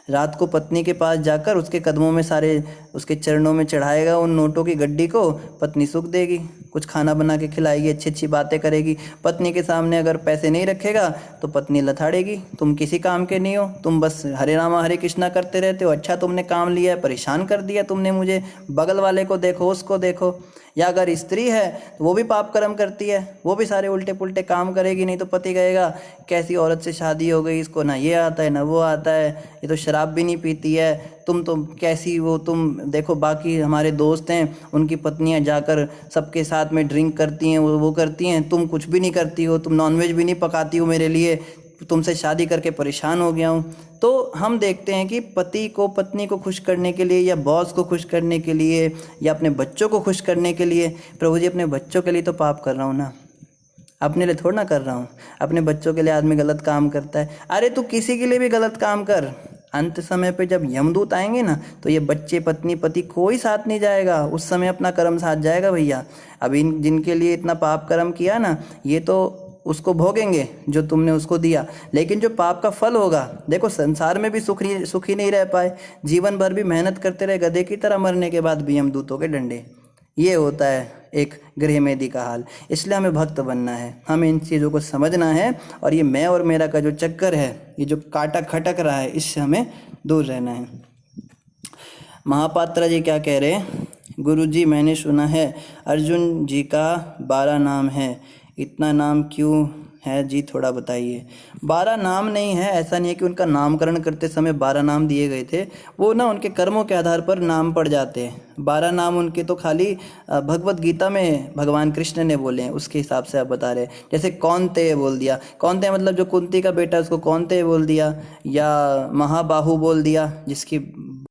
Speaker 1: रात को पत्नी के पास जाकर उसके कदमों में सारे उसके चरणों में चढ़ाएगा उन नोटों की गड्डी को, पत्नी सुख देगी, कुछ खाना बना के खिलाएगी, अच्छी अच्छी बातें करेगी। पत्नी के सामने अगर पैसे नहीं रखेगा तो पत्नी लथाड़ेगी, तुम किसी काम के नहीं हो, तुम बस हरे रामा हरे कृष्णा करते रहते हो, अच्छा तुमने काम लिया है, परेशान कर दिया तुमने मुझे, बगल वाले को देखो, उसको देखो। या अगर स्त्री है तो वो भी पाप कर्म करती है, वो भी सारे उल्टे पुल्टे काम करेगी। नहीं तो पति कहेगा कैसी औरत से शादी हो गई, इसको ना ये आता है ना वो आता है, ये तो शराब भी नहीं पीती है, तुम तो कैसी वो, तुम देखो बाकी हमारे दोस्त हैं उनकी पत्नियां जाकर सबके साथ में ड्रिंक करती हैं, वो करती हैं, तुम कुछ भी नहीं करती हो, तुम नॉनवेज भी नहीं पकाती हो मेरे लिए, तुमसे शादी करके परेशान हो गया हूँ। तो हम देखते हैं कि पति को पत्नी को खुश करने के लिए या बॉस को खुश करने के लिए या अपने बच्चों को खुश करने के लिए, प्रभु जी अपने बच्चों के लिए तो पाप कर रहा हूँ ना, अपने लिए थोड़ा ना कर रहा हूँ। अपने बच्चों के लिए आदमी गलत काम करता है, अरे तू किसी के लिए भी गलत काम कर, अंत समय पे जब यमदूत आएंगे ना तो ये बच्चे पत्नी पति कोई साथ नहीं जाएगा, उस समय अपना कर्म साथ जाएगा भैया। अब इन जिनके लिए इतना पाप कर्म किया ना, ये तो उसको भोगेंगे जो तुमने उसको दिया, लेकिन जो पाप का फल होगा, देखो संसार में भी सुखी नहीं रह पाए, जीवन भर भी मेहनत करते रहे गधे की तरह, मरने के बाद भी यमदूतों के डंडे। ये होता है एक गृह मेदी का हाल। इसलिए हमें भक्त बनना है, हमें इन चीज़ों को समझना है और ये मैं और मेरा का जो चक्कर है, ये जो काटा खटक रहा है, इससे हमें दूर रहना है। महापात्रा जी क्या कह रहे हैं? गुरु जी मैंने सुना है अर्जुन जी का 12 नाम है, इतना नाम क्यों है जी, थोड़ा बताइए। 12 नाम नहीं है, ऐसा नहीं है कि उनका नामकरण करते समय 12 नाम दिए गए थे, वो ना उनके कर्मों के आधार पर नाम पड़ जाते हैं। 12 नाम उनके तो खाली भगवत गीता में भगवान कृष्ण ने बोले हैं, उसके हिसाब से आप बता रहे हैं। जैसे कौन्तेय बोल दिया, कौन्तेय मतलब जो कुंती का बेटा उसको कौन्तेय बोल दिया, या महाबाहु बोल दिया जिसकी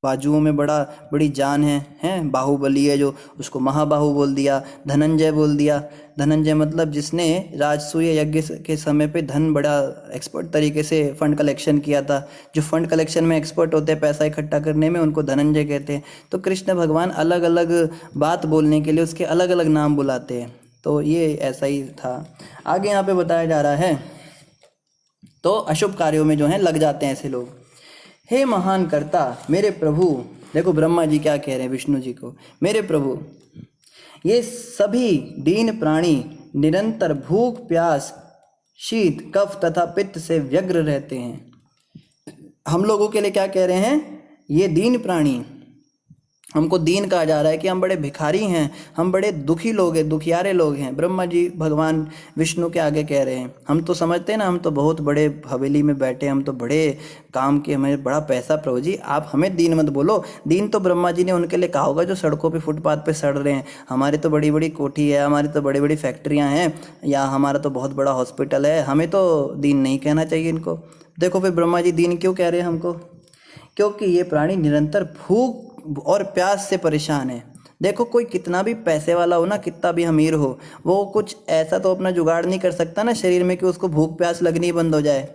Speaker 1: बाजुओं में बड़ी जान है, बाहुबली है जो, उसको महाबाहु बोल दिया। धनंजय बोल दिया, धनंजय मतलब जिसने राजसूय यज्ञ के समय पे धन बड़ा एक्सपर्ट तरीके से फंड कलेक्शन किया था, जो फंड कलेक्शन में एक्सपर्ट होते हैं पैसा इकट्ठा करने में, उनको धनंजय कहते हैं। तो कृष्ण भगवान अलग अलग बात बोलने के लिए उसके अलग अलग नाम बुलाते हैं, तो ये ऐसा ही था। आगे यहाँ पे बताया जा रहा है, तो अशुभ कार्यों में जो है लग जाते हैं ऐसे लोग। हे महान कर्ता मेरे प्रभु, देखो ब्रह्मा जी क्या कह रहे हैं विष्णु जी को, मेरे प्रभु ये सभी दीन प्राणी निरंतर भूख प्यास शीत कफ तथा पित्त से व्यग्र रहते हैं। हम लोगों के लिए क्या कह रहे हैं? ये दीन प्राणी, हमको दीन कहा जा रहा है कि हम बड़े भिखारी हैं, हम बड़े दुखी लोग हैं, दुखियारे लोग हैं। ब्रह्मा जी भगवान विष्णु के आगे कह रहे हैं। हम तो समझते हैं ना, हम तो बहुत बड़े हवेली में बैठे, हम तो बड़े काम के, हमें बड़ा पैसा। प्रभु जी आप हमें दीन मत बोलो। दीन तो ब्रह्मा जी ने उनके लिए कहा होगा जो सड़कों पे फुटपाथ पे सड़ रहे हैं। हमारे तो बड़ी बड़ी कोठी है, हमारी तो बड़ी बड़ी फैक्ट्रियाँ हैं, या हमारा तो बहुत बड़ा हॉस्पिटल है, हमें तो दीन नहीं कहना चाहिए इनको। देखो फिर ब्रह्मा जी दीन क्यों कह रहे हैं हमको? क्योंकि ये प्राणी निरंतर भूख और प्यास से परेशान है। देखो कोई कितना भी पैसे वाला हो ना, कितना भी अमीर हो, वो कुछ ऐसा तो अपना जुगाड़ नहीं कर सकता ना शरीर में कि उसको भूख प्यास लगनी बंद हो जाए।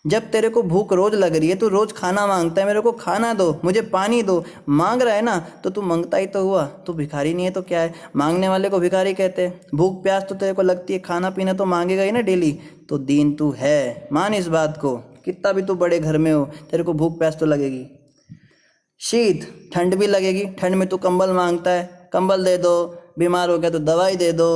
Speaker 1: जब तेरे को भूख रोज लग रही है, तू रोज खाना मांगता है, मेरे को खाना दो, मुझे पानी दो, मांग रहा है ना, तो तू मांगता ही तो हुआ, तू भिखारी नहीं है तो क्या है? मांगने वाले को भिखारी कहते हैं। भूख प्यास तो तेरे को लगती है, खाना पीना तो मांगेगा ही ना डेली, तो दीन तू है, मान इस बात को। कितना भी तू बड़े घर में हो, तेरे को भूख प्यास तो लगेगी। शीत, ठंड भी लगेगी, ठंड में तू कंबल मांगता है, कंबल दे दो, बीमार हो गया तो दवाई दे दो।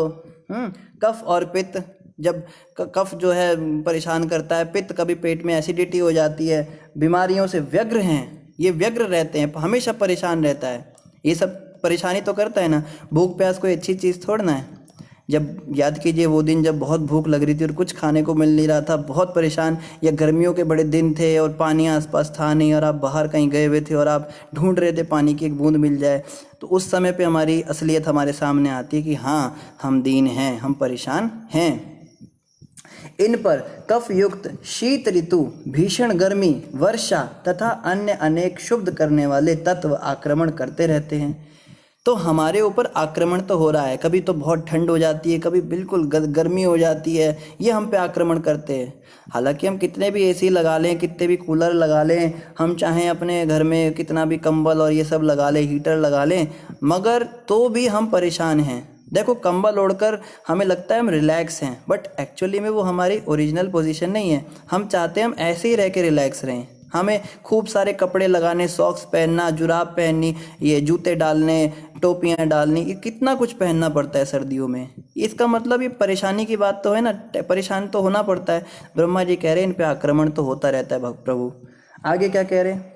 Speaker 1: कफ और पित्त, जब कफ जो है परेशान करता है, पित्त कभी पेट में एसिडिटी हो जाती है, बीमारियों से व्यग्र हैं, ये व्यग्र रहते हैं, हमेशा परेशान रहता है, ये सब परेशानी तो करता है ना। भूख प्यास कोई अच्छी चीज़ थोड़ना है। जब याद कीजिए वो दिन जब बहुत भूख लग रही थी और कुछ खाने को मिल नहीं रहा था, बहुत परेशान, या गर्मियों के बड़े दिन थे और पानी आसपास था नहीं और आप बाहर कहीं गए हुए थे और आप ढूंढ रहे थे पानी की एक बूंद मिल जाए, तो उस समय पे हमारी असलियत हमारे सामने आती है कि हाँ, हम दीन हैं, हम परेशान हैं। इन पर कफ युक्त शीत ऋतु, भीषण गर्मी, वर्षा तथा अन्य अनेक क्षुब्ध करने वाले तत्व आक्रमण करते रहते हैं। तो हमारे ऊपर आक्रमण तो हो रहा है, कभी तो बहुत ठंड हो जाती है, कभी बिल्कुल गर्मी हो जाती है, ये हम पे आक्रमण करते हैं। हालांकि हम कितने भी एसी लगा लें, कितने भी कूलर लगा लें, हम चाहें अपने घर में कितना भी कंबल और ये सब लगा लें, हीटर लगा लें, मगर तो भी हम परेशान हैं। देखो, कंबल ओढ़कर हमें लगता है हम रिलैक्स हैं, बट एक्चुअली में वो हमारी ओरिजिनल पोजीशन नहीं है। हम चाहते हैं हम ऐसे ही रह के रिलैक्स रहें, हमें खूब सारे कपड़े लगाने, सॉक्स पहनना, जुराब पहननी, ये जूते डालने, टोपियाँ डालनी, ये कितना कुछ पहनना पड़ता है सर्दियों में। इसका मतलब ये परेशानी की बात तो है ना, परेशान तो होना पड़ता है। ब्रह्मा जी कह रहे हैं इन पे आक्रमण तो होता रहता है प्रभु। आगे क्या कह रहे हैं?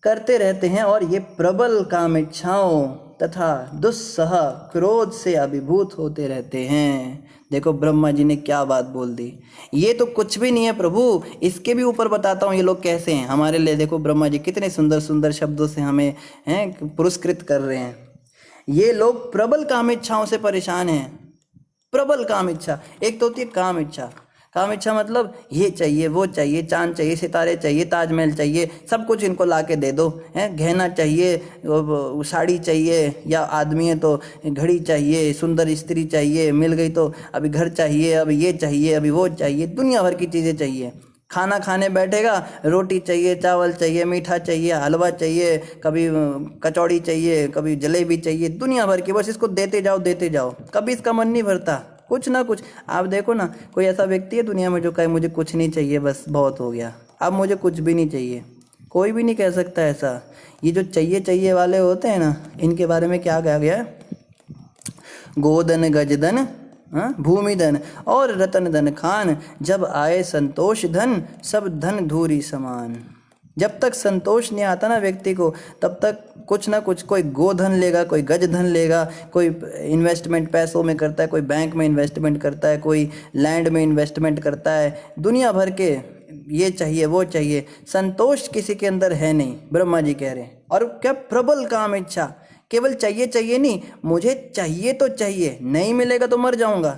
Speaker 1: करते रहते हैं और ये प्रबल काम इच्छाओं तथा दुस्सह क्रोध से अभिभूत होते रहते हैं। देखो ब्रह्मा जी ने क्या बात बोल दी, ये तो कुछ भी नहीं है प्रभु, इसके भी ऊपर बताता हूँ ये लोग कैसे हैं हमारे लिए। देखो ब्रह्मा जी कितने सुंदर सुंदर शब्दों से हमें पुरस्कृत कर रहे हैं। ये लोग प्रबल काम इच्छाओं से परेशान हैं। प्रबल काम इच्छा, एक तो होती है काम इच्छा। काम इच्छा मतलब ये चाहिए, वो चाहिए, चांद चाहिए, सितारे चाहिए, ताजमहल चाहिए, सब कुछ इनको ला के दे दो, गहना चाहिए, साड़ी चाहिए, या आदमी है तो घड़ी चाहिए, सुंदर स्त्री चाहिए, मिल गई तो अभी घर चाहिए, अभी ये चाहिए, अभी वो चाहिए, दुनिया भर की चीज़ें चाहिए। खाना खाने बैठेगा, रोटी चाहिए, चावल चाहिए, मीठा चाहिए, हलवा चाहिए, कभी कचौड़ी चाहिए, कभी जलेबी चाहिए, दुनिया भर की, बस इसको देते जाओ देते जाओ, कभी इसका मन नहीं भरता। कुछ ना कुछ आप देखो ना, कोई ऐसा व्यक्ति है दुनिया में जो कहे मुझे कुछ नहीं चाहिए, बस बहुत हो गया, अब मुझे कुछ भी नहीं चाहिए? कोई भी नहीं कह सकता ऐसा। ये जो चाहिए चाहिए वाले होते हैं ना, इनके बारे में क्या कहा गया है? गोधन गजधन, भूमि धन और रतन धन खान, जब आए संतोष धन, सब धन धूरी समान। जब तक संतोष नहीं आता ना व्यक्ति को, तब तक कुछ ना कुछ, कोई गोधन लेगा, कोई गज धन लेगा, कोई इन्वेस्टमेंट पैसों में करता है, कोई बैंक में इन्वेस्टमेंट करता है, कोई लैंड में इन्वेस्टमेंट करता है, दुनिया भर के ये चाहिए वो चाहिए, संतोष किसी के अंदर है नहीं, ब्रह्मा जी कह रहे हैं। और क्या? प्रबल काम इच्छा, केवल चाहिए चाहिए नहीं, मुझे चाहिए तो चाहिए, नहीं मिलेगा तो मर जाऊंगा।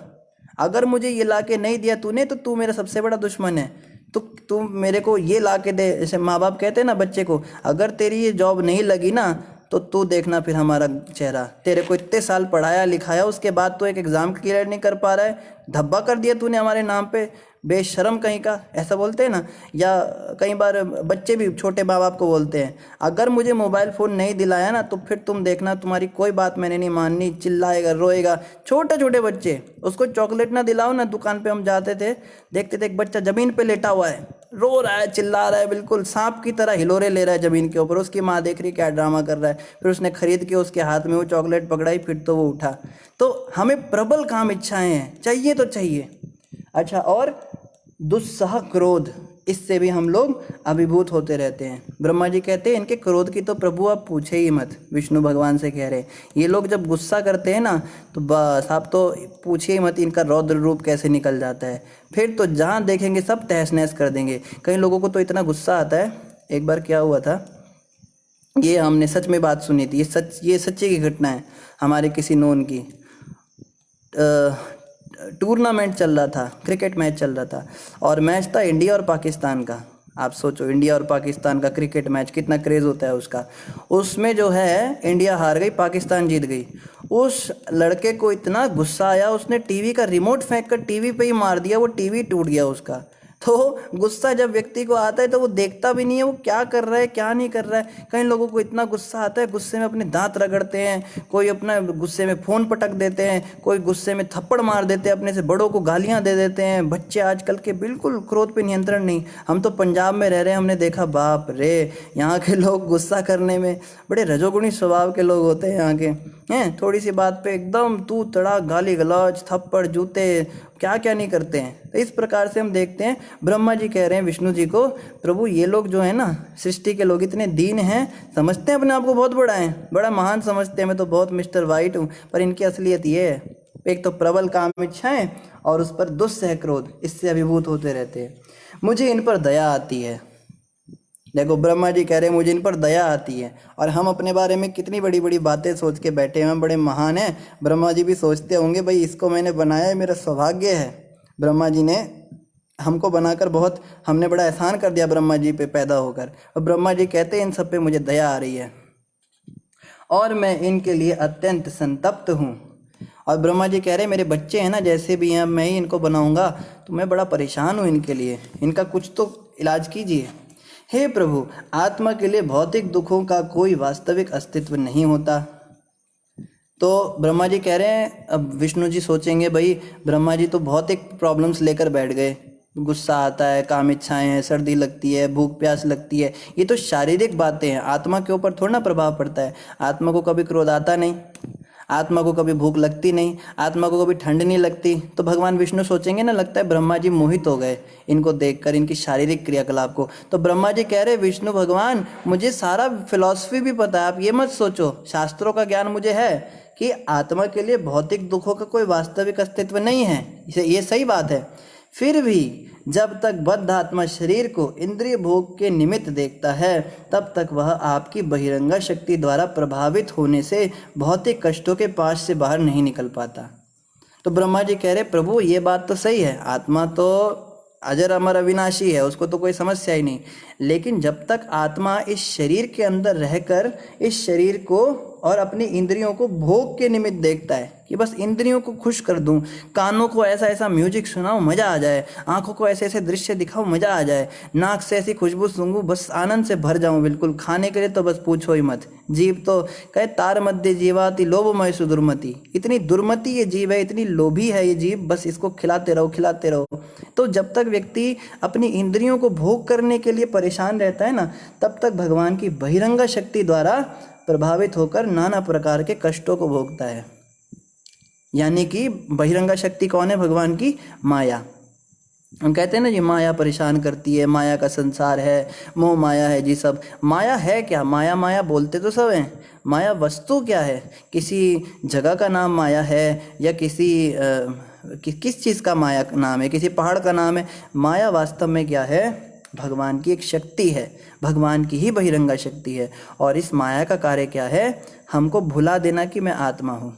Speaker 1: अगर मुझे ये ला के नहीं दिया तूने तो तू मेरा सबसे बड़ा दुश्मन है। तो तू मेरे को ये ला के दे, जैसे माँ बाप कहते हैं ना बच्चे को, अगर तेरी ये जॉब नहीं लगी ना तो तू देखना फिर हमारा चेहरा। तेरे को इतने साल पढ़ाया लिखाया, उसके बाद तो एक एग्ज़ाम क्लियर नहीं कर पा रहा है, धब्बा कर दिया तूने हमारे नाम पे, बेशरम कहीं का, ऐसा बोलते हैं ना। या कई बार बच्चे भी छोटे माँ बाप को बोलते हैं, अगर मुझे मोबाइल फ़ोन नहीं दिलाया ना तो फिर तुम देखना तुम्हारी कोई बात मैंने नहीं माननी, चिल्लाएगा रोएगा। छोटे छोटे बच्चे, उसको चॉकलेट ना दिलाओ ना, दुकान पे हम जाते थे, देखते थे एक बच्चा ज़मीन पे लेटा हुआ है, रो रहा है, चिल्ला रहा है, बिल्कुल सांप की तरह हिलोरे ले रहा है ज़मीन के ऊपर। उसकी माँ देख रही क्या ड्रामा कर रहा है, फिर उसने खरीद के उसके हाथ में वो चॉकलेट पकड़ाई, फिर तो वो उठा। तो हमें प्रबल काम इच्छाएं हैं, चाहिए तो चाहिए। अच्छा, और दुस्सह क्रोध, इससे भी हम लोग अभिभूत होते रहते हैं। ब्रह्मा जी कहते हैं इनके क्रोध की तो प्रभु आप पूछे ही मत। विष्णु भगवान से कह रहे हैं ये लोग जब गुस्सा करते हैं ना तो बस आप तो पूछिए ही मत, इनका रौद्र रूप कैसे निकल जाता है। फिर तो जहाँ देखेंगे सब तहस नहस कर देंगे। कई लोगों को तो इतना गुस्सा आता है। एक बार क्या हुआ था, ये हमने सच में बात सुनी थी, ये सच्ची की घटना है हमारे किसी नोन की। टूर्नामेंट चल रहा था, क्रिकेट मैच चल रहा था, और मैच था इंडिया और पाकिस्तान का। आप सोचो इंडिया और पाकिस्तान का क्रिकेट मैच, कितना क्रेज़ होता है उसका। उसमें जो है इंडिया हार गई, पाकिस्तान जीत गई। उस लड़के को इतना गुस्सा आया, उसने टीवी का रिमोट फेंक कर टीवी पे ही मार दिया, वो टीवी टूट गया उसका। तो गुस्सा जब व्यक्ति को आता है तो वो देखता भी नहीं है वो क्या कर रहा है क्या नहीं कर रहा है। कई लोगों को इतना गुस्सा आता है, गुस्से में अपने दांत रगड़ते हैं, कोई अपना गुस्से में फ़ोन पटक देते हैं, कोई गुस्से में थप्पड़ मार देते हैं, अपने से बड़ों को गालियां दे देते हैं। बच्चे आजकल के बिल्कुल क्रोध पे नियंत्रण नहीं। हम तो पंजाब में रह रहे हैं, हमने देखा बाप रे, यहाँ के लोग गुस्सा करने में बड़े रजोगुणी स्वभाव के लोग होते हैं यहाँ के हैं। थोड़ी सी बात पे एकदम तू तड़ा, गाली गलौज, थप्पड़, जूते, क्या क्या नहीं करते हैं। तो इस प्रकार से हम देखते हैं ब्रह्मा जी कह रहे हैं विष्णु जी को, प्रभु ये लोग जो है ना सृष्टि के लोग इतने दीन हैं, समझते हैं अपने आप को बहुत बड़ा है, बड़ा महान समझते हैं, मैं तो बहुत मिस्टर वाइट हूँ। पर इनकी असलियत ये है, एक तो प्रबल काम इच्छाएं और उस पर दुस्सह क्रोध, इससे अभिभूत होते रहते हैं। मुझे इन पर दया आती है। देखो ब्रह्मा जी कह रहे हैं मुझे इन पर दया आती है, और हम अपने बारे में कितनी बड़ी बड़ी बातें सोच के बैठे हैं, हम बड़े महान हैं। ब्रह्मा जी भी सोचते होंगे भाई इसको मैंने बनाया है, मेरा सौभाग्य है, ब्रह्मा जी ने हमको बनाकर बहुत, हमने बड़ा एहसान कर दिया ब्रह्मा जी पे पैदा होकर। और ब्रह्मा जी कहते हैं इन सब पे मुझे दया आ रही है और मैं इनके लिए अत्यंत संतप्त हूँ। और ब्रह्मा जी कह रहे हैं मेरे बच्चे हैं ना जैसे भी हैं, मैं ही इनको बनाऊंगा, तो मैं बड़ा परेशान हूँ इनके लिए, इनका कुछ तो इलाज कीजिए। हे प्रभु, आत्मा के लिए भौतिक दुखों का कोई वास्तविक अस्तित्व नहीं होता। तो ब्रह्मा जी कह रहे हैं, अब विष्णु जी सोचेंगे भाई ब्रह्मा जी तो भौतिक प्रॉब्लम्स लेकर बैठ गए, गुस्सा आता है, काम इच्छाएं हैं, सर्दी लगती है, भूख प्यास लगती है, ये तो शारीरिक बातें हैं, आत्मा के ऊपर थोड़ा ना प्रभाव पड़ता है। आत्मा को कभी क्रोध आता नहीं, आत्मा को कभी भूख लगती नहीं, आत्मा को कभी ठंड नहीं लगती। तो भगवान विष्णु सोचेंगे ना, लगता है ब्रह्मा जी मोहित हो गए इनको देखकर, इनकी शारीरिक क्रियाकलाप को। तो ब्रह्मा जी कह रहे विष्णु भगवान मुझे सारा फिलॉसफी भी पता है, आप ये मत सोचो, शास्त्रों का ज्ञान मुझे है कि आत्मा के लिए भौतिक दुखों का कोई वास्तविक अस्तित्व नहीं है, ये सही बात है। फिर भी जब तक बद्ध आत्मा शरीर को इंद्रिय भोग के निमित्त देखता है, तब तक वह आपकी बहिरंगा शक्ति द्वारा प्रभावित होने से भौतिक कष्टों के पास से बाहर नहीं निकल पाता। तो ब्रह्मा जी कह रहे प्रभु ये बात तो सही है, आत्मा तो अजर अमर अविनाशी है, उसको तो कोई समस्या ही नहीं, लेकिन जब तक आत्मा इस शरीर के अंदर रहकर इस शरीर को और अपनी इंद्रियों को भोग के निमित्त देखता है कि बस इंद्रियों को खुश कर दूं, कानों को ऐसा ऐसा म्यूजिक सुनाऊं मज़ा आ जाए, आंखों को ऐसे ऐसे दृश्य दिखाऊं मज़ा आ जाए, नाक से ऐसी खुशबू सूंघूं बस आनंद से भर जाऊं बिल्कुल, खाने के लिए तो बस पूछो ही मत। जीव तो कहे तार मध्य जीवाति लोभमय सुदुर्मति, इतनी दुर्मति ये जीव है, इतनी लोभी है ये जीव, बस इसको खिलाते रहो खिलाते रहो। तो जब तक व्यक्ति अपनी इंद्रियों को भोग करने के लिए परेशान रहता है ना, तब तक भगवान की बहिरंगा शक्ति द्वारा प्रभावित होकर नाना प्रकार के कष्टों को भोगता है। यानी कि बहिरंगा शक्ति कौन है? भगवान की माया। हम कहते हैं ना ये माया परेशान करती है, माया का संसार है, मोह माया है जी सब। माया है क्या? माया माया बोलते तो सब हैं, माया वस्तु क्या है? किसी जगह का नाम माया है या किस चीज़ का माया नाम है? किसी पहाड़ का नाम है? माया वास्तव में क्या है? भगवान की एक शक्ति है, भगवान की ही बहिरंगा शक्ति है। और इस माया का कार्य क्या है? हमको भुला देना कि मैं आत्मा हूँ।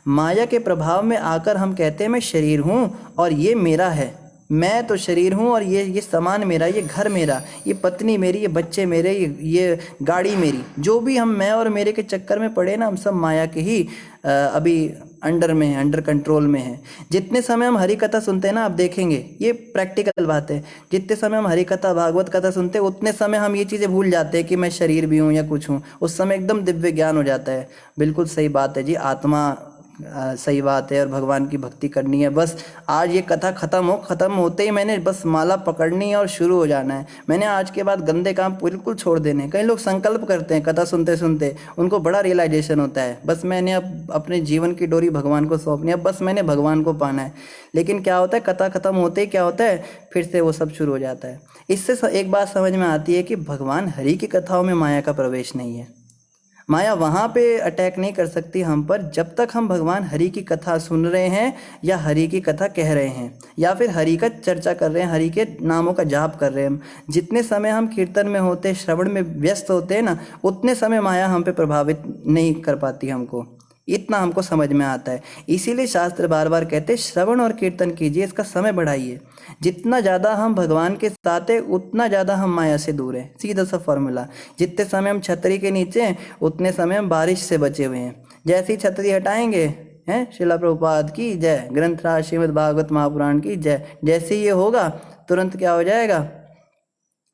Speaker 1: माया के प्रभाव में आकर हम कहते हैं मैं शरीर हूँ और ये मेरा है, मैं तो शरीर हूँ और ये सामान मेरा, ये घर मेरा, ये पत्नी मेरी, ये बच्चे मेरे, ये गाड़ी मेरी। जो भी हम मैं और मेरे के चक्कर में पड़े ना, हम सब माया के ही अभी अंडर में है, अंडर कंट्रोल में है। जितने समय हम हरि कथा सुनते हैं ना, आप देखेंगे ये प्रैक्टिकल बात है, जितने समय हम हरि कथा भागवत कथा सुनते हैं उतने समय हम ये चीज़ें भूल जाते हैं कि मैं शरीर भी हूँ या कुछ हूँ। उस समय एकदम दिव्य ज्ञान हो जाता है। बिल्कुल सही बात है जी, आत्मा सही बात है और भगवान की भक्ति करनी है। बस आज ये कथा ख़त्म होते ही मैंने बस माला पकड़नी है और शुरू हो जाना है। मैंने आज के बाद गंदे काम बिल्कुल छोड़ देने। कई लोग संकल्प करते हैं कथा सुनते सुनते, उनको बड़ा रियलाइजेशन होता है बस मैंने अब अपने जीवन की डोरी भगवान को सौंपनी है, बस मैंने भगवान को पाना है। लेकिन क्या होता है, कथा ख़त्म होते ही क्या होता है, फिर से वो सब शुरू हो जाता है। इससे एक बात समझ में आती है कि भगवान हरि की कथाओं में माया का प्रवेश नहीं है। माया वहाँ पे अटैक नहीं कर सकती हम पर जब तक हम भगवान हरि की कथा सुन रहे हैं या हरि की कथा कह रहे हैं या फिर हरि का चर्चा कर रहे हैं, हरि के नामों का जाप कर रहे हैं। जितने समय हम कीर्तन में होते, श्रवण में व्यस्त होते हैं ना, उतने समय माया हम पे प्रभावित नहीं कर पाती हमको। इतना हमको समझ में आता है। इसीलिए शास्त्र बार बार कहते हैं श्रवण और कीर्तन कीजिए, इसका समय बढ़ाइए। जितना ज़्यादा हम भगवान के साथ हैं उतना ज़्यादा हम माया से दूर हैं, सीधा सा फॉर्मूला। जितने समय हम छतरी के नीचे हैं उतने समय हम बारिश से बचे हुए हैं। जैसे ही छतरी हटाएंगे हैं, श्रील प्रभुपाद की जय, ग्रंथराज श्रीमद् भागवत महापुराण की जय, जैसे ये होगा तुरंत क्या हो जाएगा,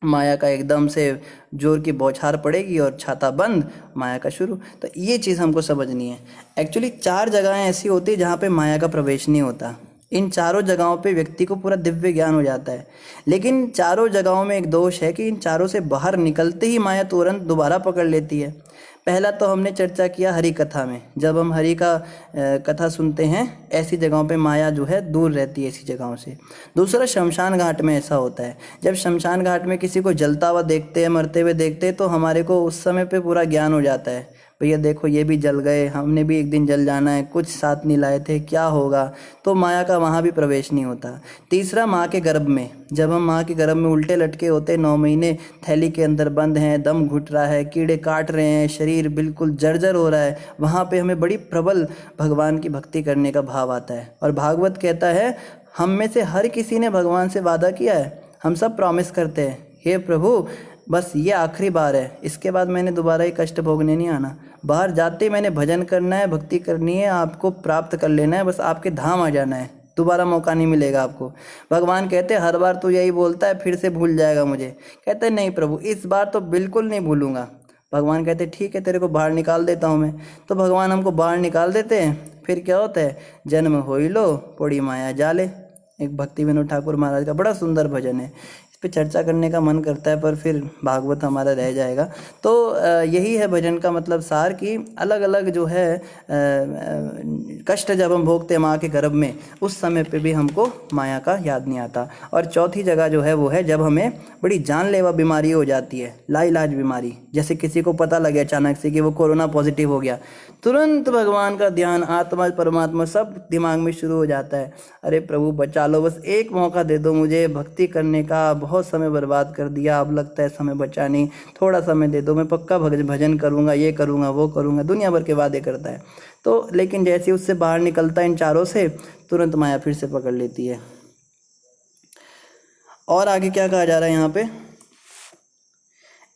Speaker 1: माया का एकदम से जोर की बौछार पड़ेगी और छाता बंद, माया का शुरू। तो ये चीज़ हमको समझनी है। एक्चुअली 4 जगहें ऐसी होती है जहाँ पे माया का प्रवेश नहीं होता। इन चारों जगहों पे व्यक्ति को पूरा दिव्य ज्ञान हो जाता है, लेकिन चारों जगहों में एक दोष है कि इन चारों से बाहर निकलते ही माया तुरंत दोबारा पकड़ लेती है। पहला तो हमने चर्चा किया हरि कथा में, जब हम हरि का कथा सुनते हैं ऐसी जगहों पे माया जो है दूर रहती है ऐसी जगहों से। दूसरा शमशान घाट में ऐसा होता है, जब शमशान घाट में किसी को जलता हुआ देखते हैं, मरते हुए देखते हैं, तो हमारे को उस समय पे पूरा ज्ञान हो जाता है, भैया देखो ये भी जल गए, हमने भी एक दिन जल जाना है, कुछ साथ नहीं लाए थे, क्या होगा। तो माया का वहाँ भी प्रवेश नहीं होता। तीसरा माँ के गर्भ में, जब हम माँ के गर्भ में उल्टे लटके होते 9 महीने, थैली के अंदर बंद हैं, दम घुट रहा है, कीड़े काट रहे हैं, शरीर बिल्कुल जर्जर हो रहा है, वहाँ पे हमें बड़ी प्रबल भगवान की भक्ति करने का भाव आता है। और भागवत कहता है हम में से हर किसी ने भगवान से वादा किया है, हम सब प्रॉमिस करते हैं, हे प्रभु बस ये आखिरी बार है, इसके बाद मैंने दोबारा ये कष्ट भोगने नहीं आना, बाहर जाते मैंने भजन करना है, भक्ति करनी है, आपको प्राप्त कर लेना है, बस आपके धाम आ जाना है, दोबारा मौका नहीं मिलेगा आपको। भगवान कहते हर बार तो यही बोलता है, फिर से भूल जाएगा मुझे। कहते नहीं प्रभु इस बार तो बिल्कुल नहीं भूलूंगा। भगवान कहते ठीक है तेरे को बाहर निकाल देता हूँ मैं। तो भगवान हमको बाहर निकाल देते हैं, फिर क्या होता है, जन्म होई लो पोड़ी माया जाले। एक भक्ति विनोद ठाकुर महाराज का बड़ा सुंदर भजन है, इस पे चर्चा करने का मन करता है पर फिर भागवत हमारा रह जाएगा। तो यही है भजन का मतलब सार कि अलग अलग जो है कष्ट जब हम भोगते हैं माँ के गर्भ में, उस समय पे भी हमको माया का याद नहीं आता। और चौथी जगह जो है वो है जब हमें बड़ी जानलेवा बीमारी हो जाती है, लाइलाज बीमारी, जैसे किसी को पता लगे अचानक से कि वो कोरोना पॉजिटिव हो गया, तुरंत भगवान का ध्यान, आत्मा परमात्मा सब दिमाग में शुरू हो जाता है, अरे प्रभु बचा लो, बस एक मौका दे दो मुझे भक्ति करने का, बहुत समय बर्बाद कर दिया, अब लगता है समय बचा नहीं, थोड़ा समय दे दो, मैं पक्का भजन करूँगा, ये करूँगा वो करूँगा, दुनिया भर के वादे करता है। तो लेकिन जैसे ही उससे बाहर निकलता है इन चारों से, तुरंत माया फिर से पकड़ लेती है। और आगे क्या कहा जा रहा है यहाँ पे,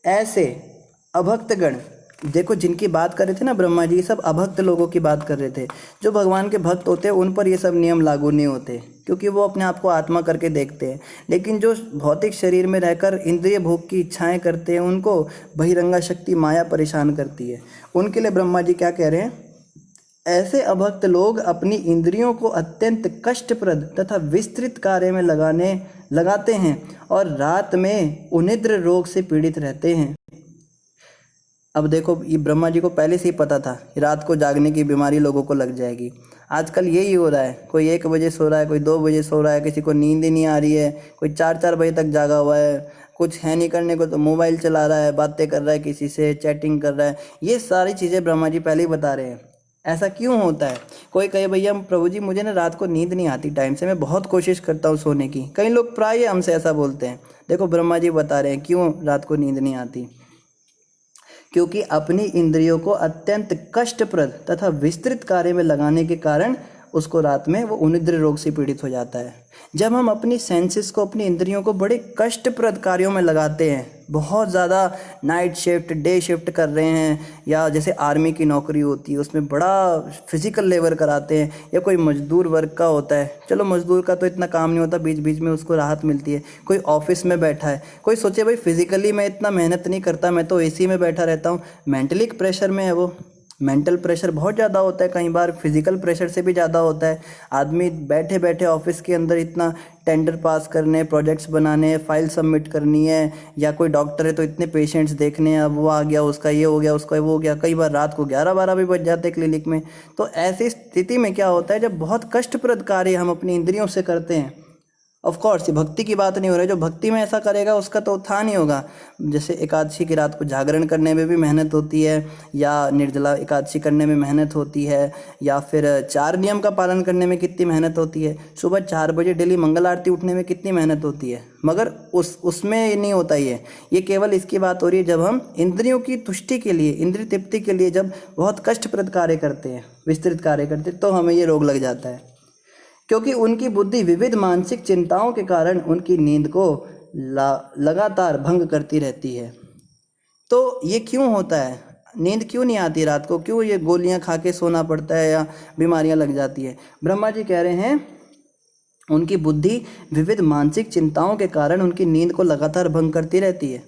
Speaker 1: ऐसे अभक्तगण, देखो जिनकी बात कर रहे थे ना ब्रह्मा जी, सब अभक्त लोगों की बात कर रहे थे। जो भगवान के भक्त होते हैं उन पर ये सब नियम लागू नहीं होते, क्योंकि वो अपने आप को आत्मा करके देखते हैं। लेकिन जो भौतिक शरीर में रहकर इंद्रिय भोग की इच्छाएं करते हैं, उनको बहिरंगा शक्ति माया परेशान करती है। उनके लिए ब्रह्मा जी क्या कह रहे हैं, ऐसे अभक्त लोग अपनी इंद्रियों को अत्यंत कष्टप्रद तथा विस्तृत कार्य में लगाते हैं और रात में उनिद्र रोग से पीड़ित रहते हैं। अब देखो ये ब्रह्मा जी को पहले से ही पता था कि रात को जागने की बीमारी लोगों को लग जाएगी। आजकल यही हो रहा है, कोई 1 बजे सो रहा है, कोई 2 बजे सो रहा है, किसी को नींद ही नहीं आ रही है, कोई 4-4 बजे तक जागा हुआ है, कुछ है नहीं करने को तो मोबाइल चला रहा है, बातें कर रहा है, किसी से चैटिंग कर रहा है। ये सारी चीज़ें ब्रह्मा जी पहले ही बता रहे हैं। ऐसा क्यों होता है? कोई कहे भैया प्रभु जी मुझे ना रात को नींद नहीं आती टाइम से, मैं बहुत कोशिश करता हूँ सोने की। कई लोग प्राय हमसे ऐसा बोलते हैं। देखो ब्रह्मा जी बता रहे हैं क्यों रात को नींद नहीं आती, क्योंकि अपनी इंद्रियों को अत्यंत कष्टप्रद तथा विस्तृत कार्य में लगाने के कारण उसको रात में वो उनिद्र रोग से पीड़ित हो जाता है। जब हम अपनी सेंसेस को, अपनी इंद्रियों को बड़े कष्टप्रद कार्यों में लगाते हैं, बहुत ज़्यादा नाइट शिफ्ट, डे शिफ्ट कर रहे हैं, या जैसे आर्मी की नौकरी होती है उसमें बड़ा फिजिकल लेबर कराते हैं, या कोई मजदूर वर्ग का होता है, चलो मजदूर का तो इतना काम नहीं होता, बीच बीच में उसको राहत मिलती है। कोई ऑफिस में बैठा है, कोई सोचे भाई फिजिकली मैं इतना मेहनत नहीं करता, मैं तो एसी में बैठा रहता हूँ, मेंटली प्रेशर में है वो, मेंटल प्रेशर बहुत ज़्यादा होता है, कई बार फिजिकल प्रेशर से भी ज़्यादा होता है। आदमी बैठे बैठे ऑफिस के अंदर इतना टेंडर पास करने, प्रोजेक्ट्स बनाने, फाइल सबमिट करनी है, या कोई डॉक्टर है तो इतने पेशेंट्स देखने हैं, अब वो आ गया, उसका ये हो गया, उसका वो हो गया, कई बार रात को 11-12 भी बज जाते हैं क्लिनिक में। तो ऐसी स्थिति में क्या होता है, जब बहुत कष्टप्रद कार्य हम अपनी इंद्रियों से करते हैं, ऑफ कोर्स ये भक्ति की बात नहीं हो रही, जो भक्ति में ऐसा करेगा उसका तो उत्थान ही होगा। जैसे एकादशी की रात को जागरण करने में भी मेहनत होती है, या निर्जला एकादशी करने में मेहनत होती है, या फिर 4 नियम का पालन करने में कितनी मेहनत होती है, सुबह 4 बजे डेली मंगल आरती उठने में कितनी मेहनत होती है, मगर उसमें नहीं होता ये केवल इसकी बात हो रही है जब हम इंद्रियों की तुष्टि के लिए, इंद्रिय तृप्ति के लिए जब बहुत कष्टप्रद कार्य करते हैं, विस्तृत कार्य करते हैं, तो हमें ये रोग लग जाता है। क्योंकि उनकी बुद्धि विविध मानसिक चिंताओं के कारण उनकी नींद को लगातार भंग करती रहती है। तो ये क्यों होता है, नींद क्यों नहीं आती रात को, क्यों ये गोलियां खा के सोना पड़ता है या बीमारियां लग जाती है? ब्रह्मा जी कह रहे हैं उनकी बुद्धि विविध मानसिक चिंताओं के कारण उनकी नींद को लगातार भंग करती रहती है।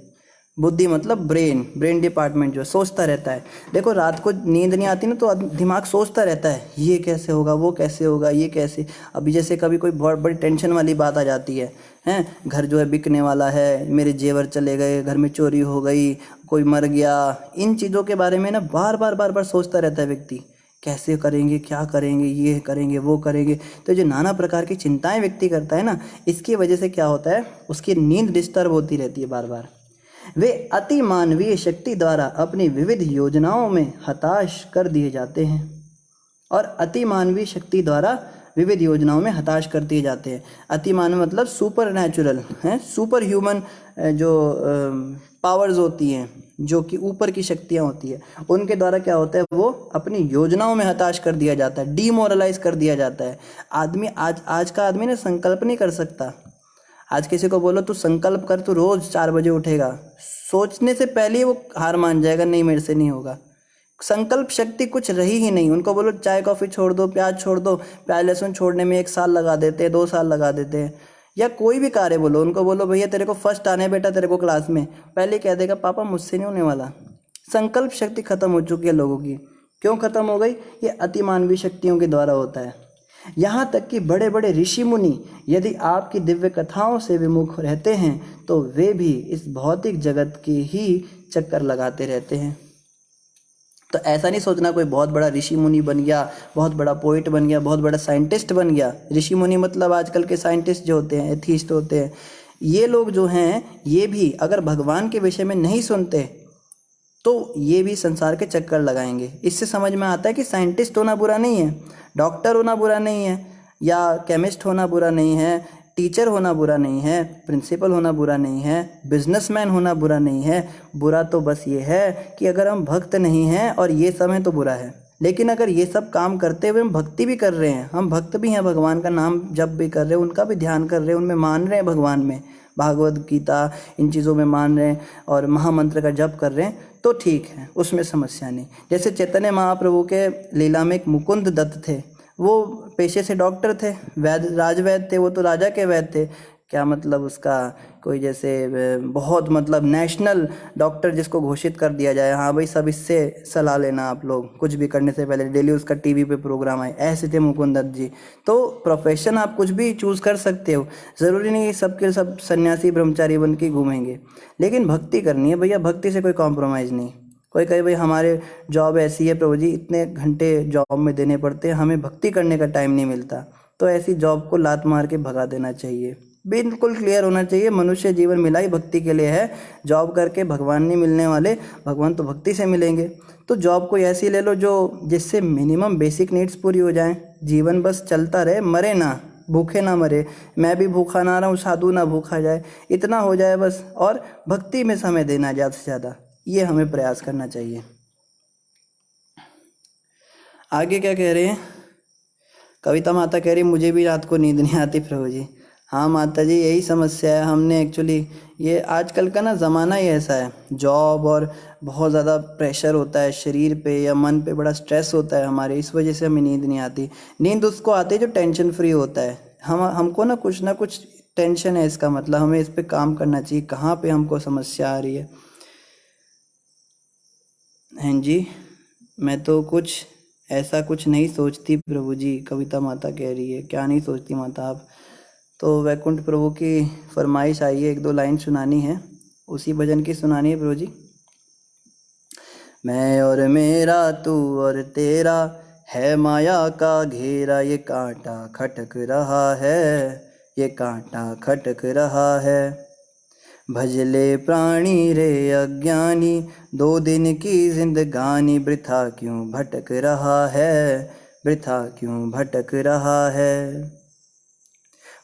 Speaker 1: बुद्धि मतलब ब्रेन डिपार्टमेंट जो सोचता रहता है। देखो रात को नींद नहीं आती ना तो दिमाग सोचता रहता है, ये कैसे होगा, वो कैसे होगा, ये कैसे। अभी जैसे कभी कोई बहुत बड़ी टेंशन वाली बात आ जाती है, हैं घर जो है बिकने वाला है, मेरे जेवर चले गए, घर में चोरी हो गई, कोई मर गया, इन चीज़ों के बारे में ना बार बार सोचता रहता है व्यक्ति। कैसे करेंगे, क्या करेंगे, ये करेंगे, वो करेंगे। तो जो नाना प्रकार की चिंताएं व्यक्ति करता है ना, इसकी वजह से क्या होता है, उसकी नींद डिस्टर्ब होती रहती है बार बार। वे अति मानवीय शक्ति द्वारा अपनी विविध योजनाओं में हताश कर दिए जाते हैं। और अति मानवीय शक्ति द्वारा विविध योजनाओं में हताश कर दिए जाते हैं। अति मानव मतलब सुपर नेचुरल है, सुपर ह्यूमन जो पावर्स होती हैं, जो कि ऊपर की शक्तियाँ होती है, उनके द्वारा क्या होता है, वो अपनी योजनाओं में हताश कर दिया जाता है, डीमोरलाइज कर दिया जाता है। आदमी आज का आदमी ना संकल्प नहीं कर सकता। आज किसी को बोलो तू संकल्प कर, तू रोज 4 बजे उठेगा, सोचने से पहले ही वो हार मान जाएगा, नहीं मेरे से नहीं होगा। संकल्प शक्ति कुछ रही ही नहीं। उनको बोलो चाय कॉफ़ी छोड़ दो, प्याज छोड़ दो, प्याज लहसुन छोड़ने में 1 साल लगा देते हैं, 2 साल लगा देते हैं। या कोई भी कार्य बोलो, उनको बोलो भैया तेरे को फर्स्ट आने बेटा तेरे को क्लास में, पहले कह देगा पापा मुझसे नहीं होने वाला। संकल्प शक्ति खत्म हो चुकी है लोगों की। क्यों खत्म हो गई? ये अतिमानवीय शक्तियों के द्वारा होता है। यहाँ तक कि बड़े बड़े ऋषि मुनि यदि आपकी दिव्य कथाओं से विमुख रहते हैं तो वे भी इस भौतिक जगत की ही चक्कर लगाते रहते हैं। तो ऐसा नहीं सोचना कोई बहुत बड़ा ऋषि मुनि बन गया, बहुत बड़ा पोइट बन गया, बहुत बड़ा साइंटिस्ट बन गया। ऋषि मुनि मतलब आजकल के साइंटिस्ट जो होते हैं, एथीस्ट होते हैं, ये लोग जो हैं, ये भी अगर भगवान के विषय में नहीं सुनते तो ये भी संसार के चक्कर लगाएंगे। इससे समझ में आता है कि साइंटिस्ट होना बुरा नहीं है, डॉक्टर होना बुरा नहीं है, या केमिस्ट होना बुरा नहीं है, टीचर होना बुरा नहीं है, प्रिंसिपल होना बुरा नहीं है, बिजनेसमैन होना बुरा नहीं है। बुरा तो बस ये है कि अगर हम भक्त नहीं हैं और ये सब है तो बुरा है। लेकिन अगर ये सब काम करते हुए हम भक्ति भी कर रहे हैं, हम भक्त भी हैं, भगवान का नाम जप भी कर रहे हैं, उनका भी ध्यान कर रहे हैं, उनमें मान रहे हैं, भगवान में, भागवत गीता इन चीज़ों में मान रहे हैं और महामंत्र का जप कर रहे हैं, तो ठीक है, उसमें समस्या नहीं। जैसे चैतन्य महाप्रभु के लीला में एक मुकुंद दत्त थे, वो पेशे से डॉक्टर थे, वैद्य, राजवैद्य थे, वो तो राजा के वैद्य थे। क्या मतलब उसका कोई जैसे बहुत मतलब नेशनल डॉक्टर जिसको घोषित कर दिया जाए, हाँ भाई सब इससे सलाह लेना आप लोग, कुछ भी करने से पहले डेली उसका टीवी पे प्रोग्राम आए, ऐसे थे मुकुंद दत्त जी। तो प्रोफेशन आप कुछ भी चूज़ कर सकते हो, ज़रूरी नहीं सबके सब सन्यासी ब्रह्मचारी बन के घूमेंगे, लेकिन भक्ति करनी है भैया, भक्ति से कोई कॉम्प्रोमाइज़ नहीं। कोई कहे भाई हमारे जॉब ऐसी है प्रभु जी, इतने घंटे जॉब में देने पड़ते हैं, हमें भक्ति करने का टाइम नहीं मिलता, तो ऐसी जॉब को लात मार के भगा देना चाहिए। बिल्कुल क्लियर होना चाहिए, मनुष्य जीवन मिला ही भक्ति के लिए है, जॉब करके भगवान नहीं मिलने वाले, भगवान तो भक्ति से मिलेंगे। तो जॉब कोई ऐसी ले लो जो जिससे मिनिमम बेसिक नीड्स पूरी हो जाएं, जीवन बस चलता रहे, मरे ना, भूखे ना मरे, मैं भी भूखा ना रहूं, साधु ना भूखा जाए, इतना हो जाए बस, और भक्ति में समय देना ज़्यादा से ज़्यादा, ये हमें प्रयास करना चाहिए। आगे क्या कह रहे हैं? कविता माता कह रही मुझे भी रात को नींद नहीं आती प्रभु जी। हाँ माता जी, यही समस्या है। हमने एक्चुअली ये आजकल का ना ज़माना ही ऐसा है, जॉब और बहुत ज़्यादा प्रेशर होता है शरीर पे या मन पे, बड़ा स्ट्रेस होता है हमारे, इस वजह से हमें नींद नहीं आती। नींद उसको आती है जो टेंशन फ्री होता है। हमको ना कुछ टेंशन है, इसका मतलब हमें इस पे काम करना चाहिए, कहाँ पे हमको समस्या आ रही है। हाँ जी, मैं तो कुछ ऐसा कुछ नहीं सोचती प्रभु जी, कविता माता कह रही है। क्या नहीं सोचती माता आप? तो वैकुंठ प्रभु की फरमाइश आई है, 1-2 लाइन सुनानी है, उसी भजन की सुनानी है प्रभु जी। मैं और मेरा, तू और तेरा, है माया का घेरा, ये कांटा खटक रहा है, ये कांटा खटक रहा है। भजले प्राणी रे अज्ञानी, 2 दिन की जिंदगानी, वृथा क्यों भटक रहा है, वृथा क्यों भटक रहा है।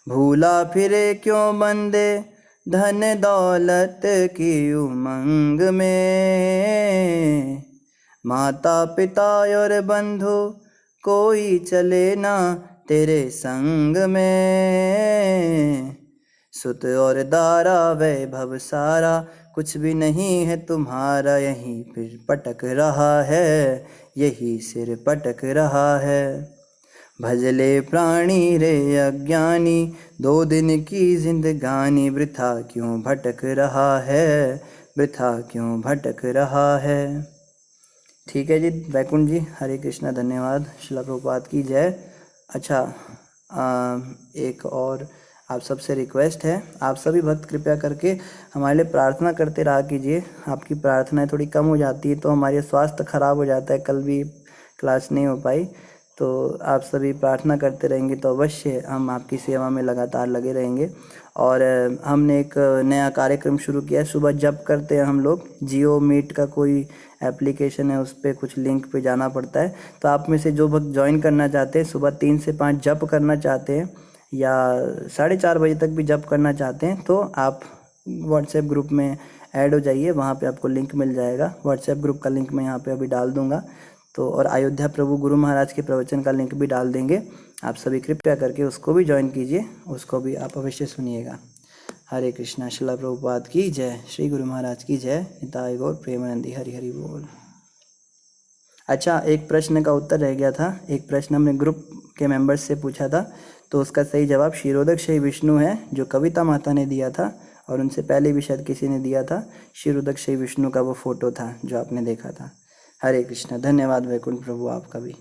Speaker 1: भूला फिरे क्यों बंदे, धन दौलत की उमंग में, माता पिता और बंधु कोई चले ना तेरे संग में। सुत और दारा वैभव सारा, कुछ भी नहीं है तुम्हारा, यहीं फिर पटक रहा है, यही सिर पटक रहा है। भजले प्राणी रे अज्ञानी, 2 दिन की जिंदगानी, वृथा क्यों भटक रहा है, वृथा क्यों भटक रहा है। ठीक है जी वैकुंठ जी, हरे कृष्णा, धन्यवाद, श्रील प्रभुपाद की जय। अच्छा एक और आप सबसे रिक्वेस्ट है, आप सभी भक्त कृपया करके हमारे लिए प्रार्थना करते रहा कीजिए। आपकी प्रार्थनाएं थोड़ी कम हो जाती है तो हमारे स्वास्थ्य खराब हो जाता है, कल भी क्लास नहीं हो पाई, तो आप सभी प्रार्थना करते रहेंगे तो अवश्य हम आपकी सेवा में लगातार लगे रहेंगे। और हमने एक नया कार्यक्रम शुरू किया है, सुबह जप करते हैं हम लोग, जियो मीट का कोई एप्लीकेशन है, उस पर कुछ लिंक पे जाना पड़ता है, तो आप में से जो भक्त ज्वाइन करना चाहते हैं, सुबह 3 से 5 जप करना चाहते हैं या 4:30 बजे तक भी जप करना चाहते हैं, तो आप व्हाट्सएप ग्रुप में ऐड हो जाइए, वहाँ पे आपको लिंक मिल जाएगा। व्हाट्सएप ग्रुप का लिंक मैं यहाँ पे अभी डाल दूँगा, तो और अयोध्या प्रभु गुरु महाराज के प्रवचन का लिंक भी डाल देंगे, आप सभी कृपया करके उसको भी ज्वाइन कीजिए, उसको भी आप अवश्य सुनिएगा। हरे कृष्णा, श्रील प्रभुपाद की जय, श्री गुरु महाराज की जय, निताय गौर प्रेमानंदी, हरि हरि बोल। अच्छा एक प्रश्न का उत्तर रह गया था, एक प्रश्न हमने ग्रुप के मेंबर्स से पूछा था, तो उसका सही जवाब क्षीरोदक श्री विष्णु है, जो कविता माता ने दिया था, और उनसे पहले भी शायद किसी ने दिया था, क्षीरोदक श्री विष्णु का वो फोटो था जो आपने देखा था। हरे कृष्णा, धन्यवाद वैकुंठ प्रभु आपका भी।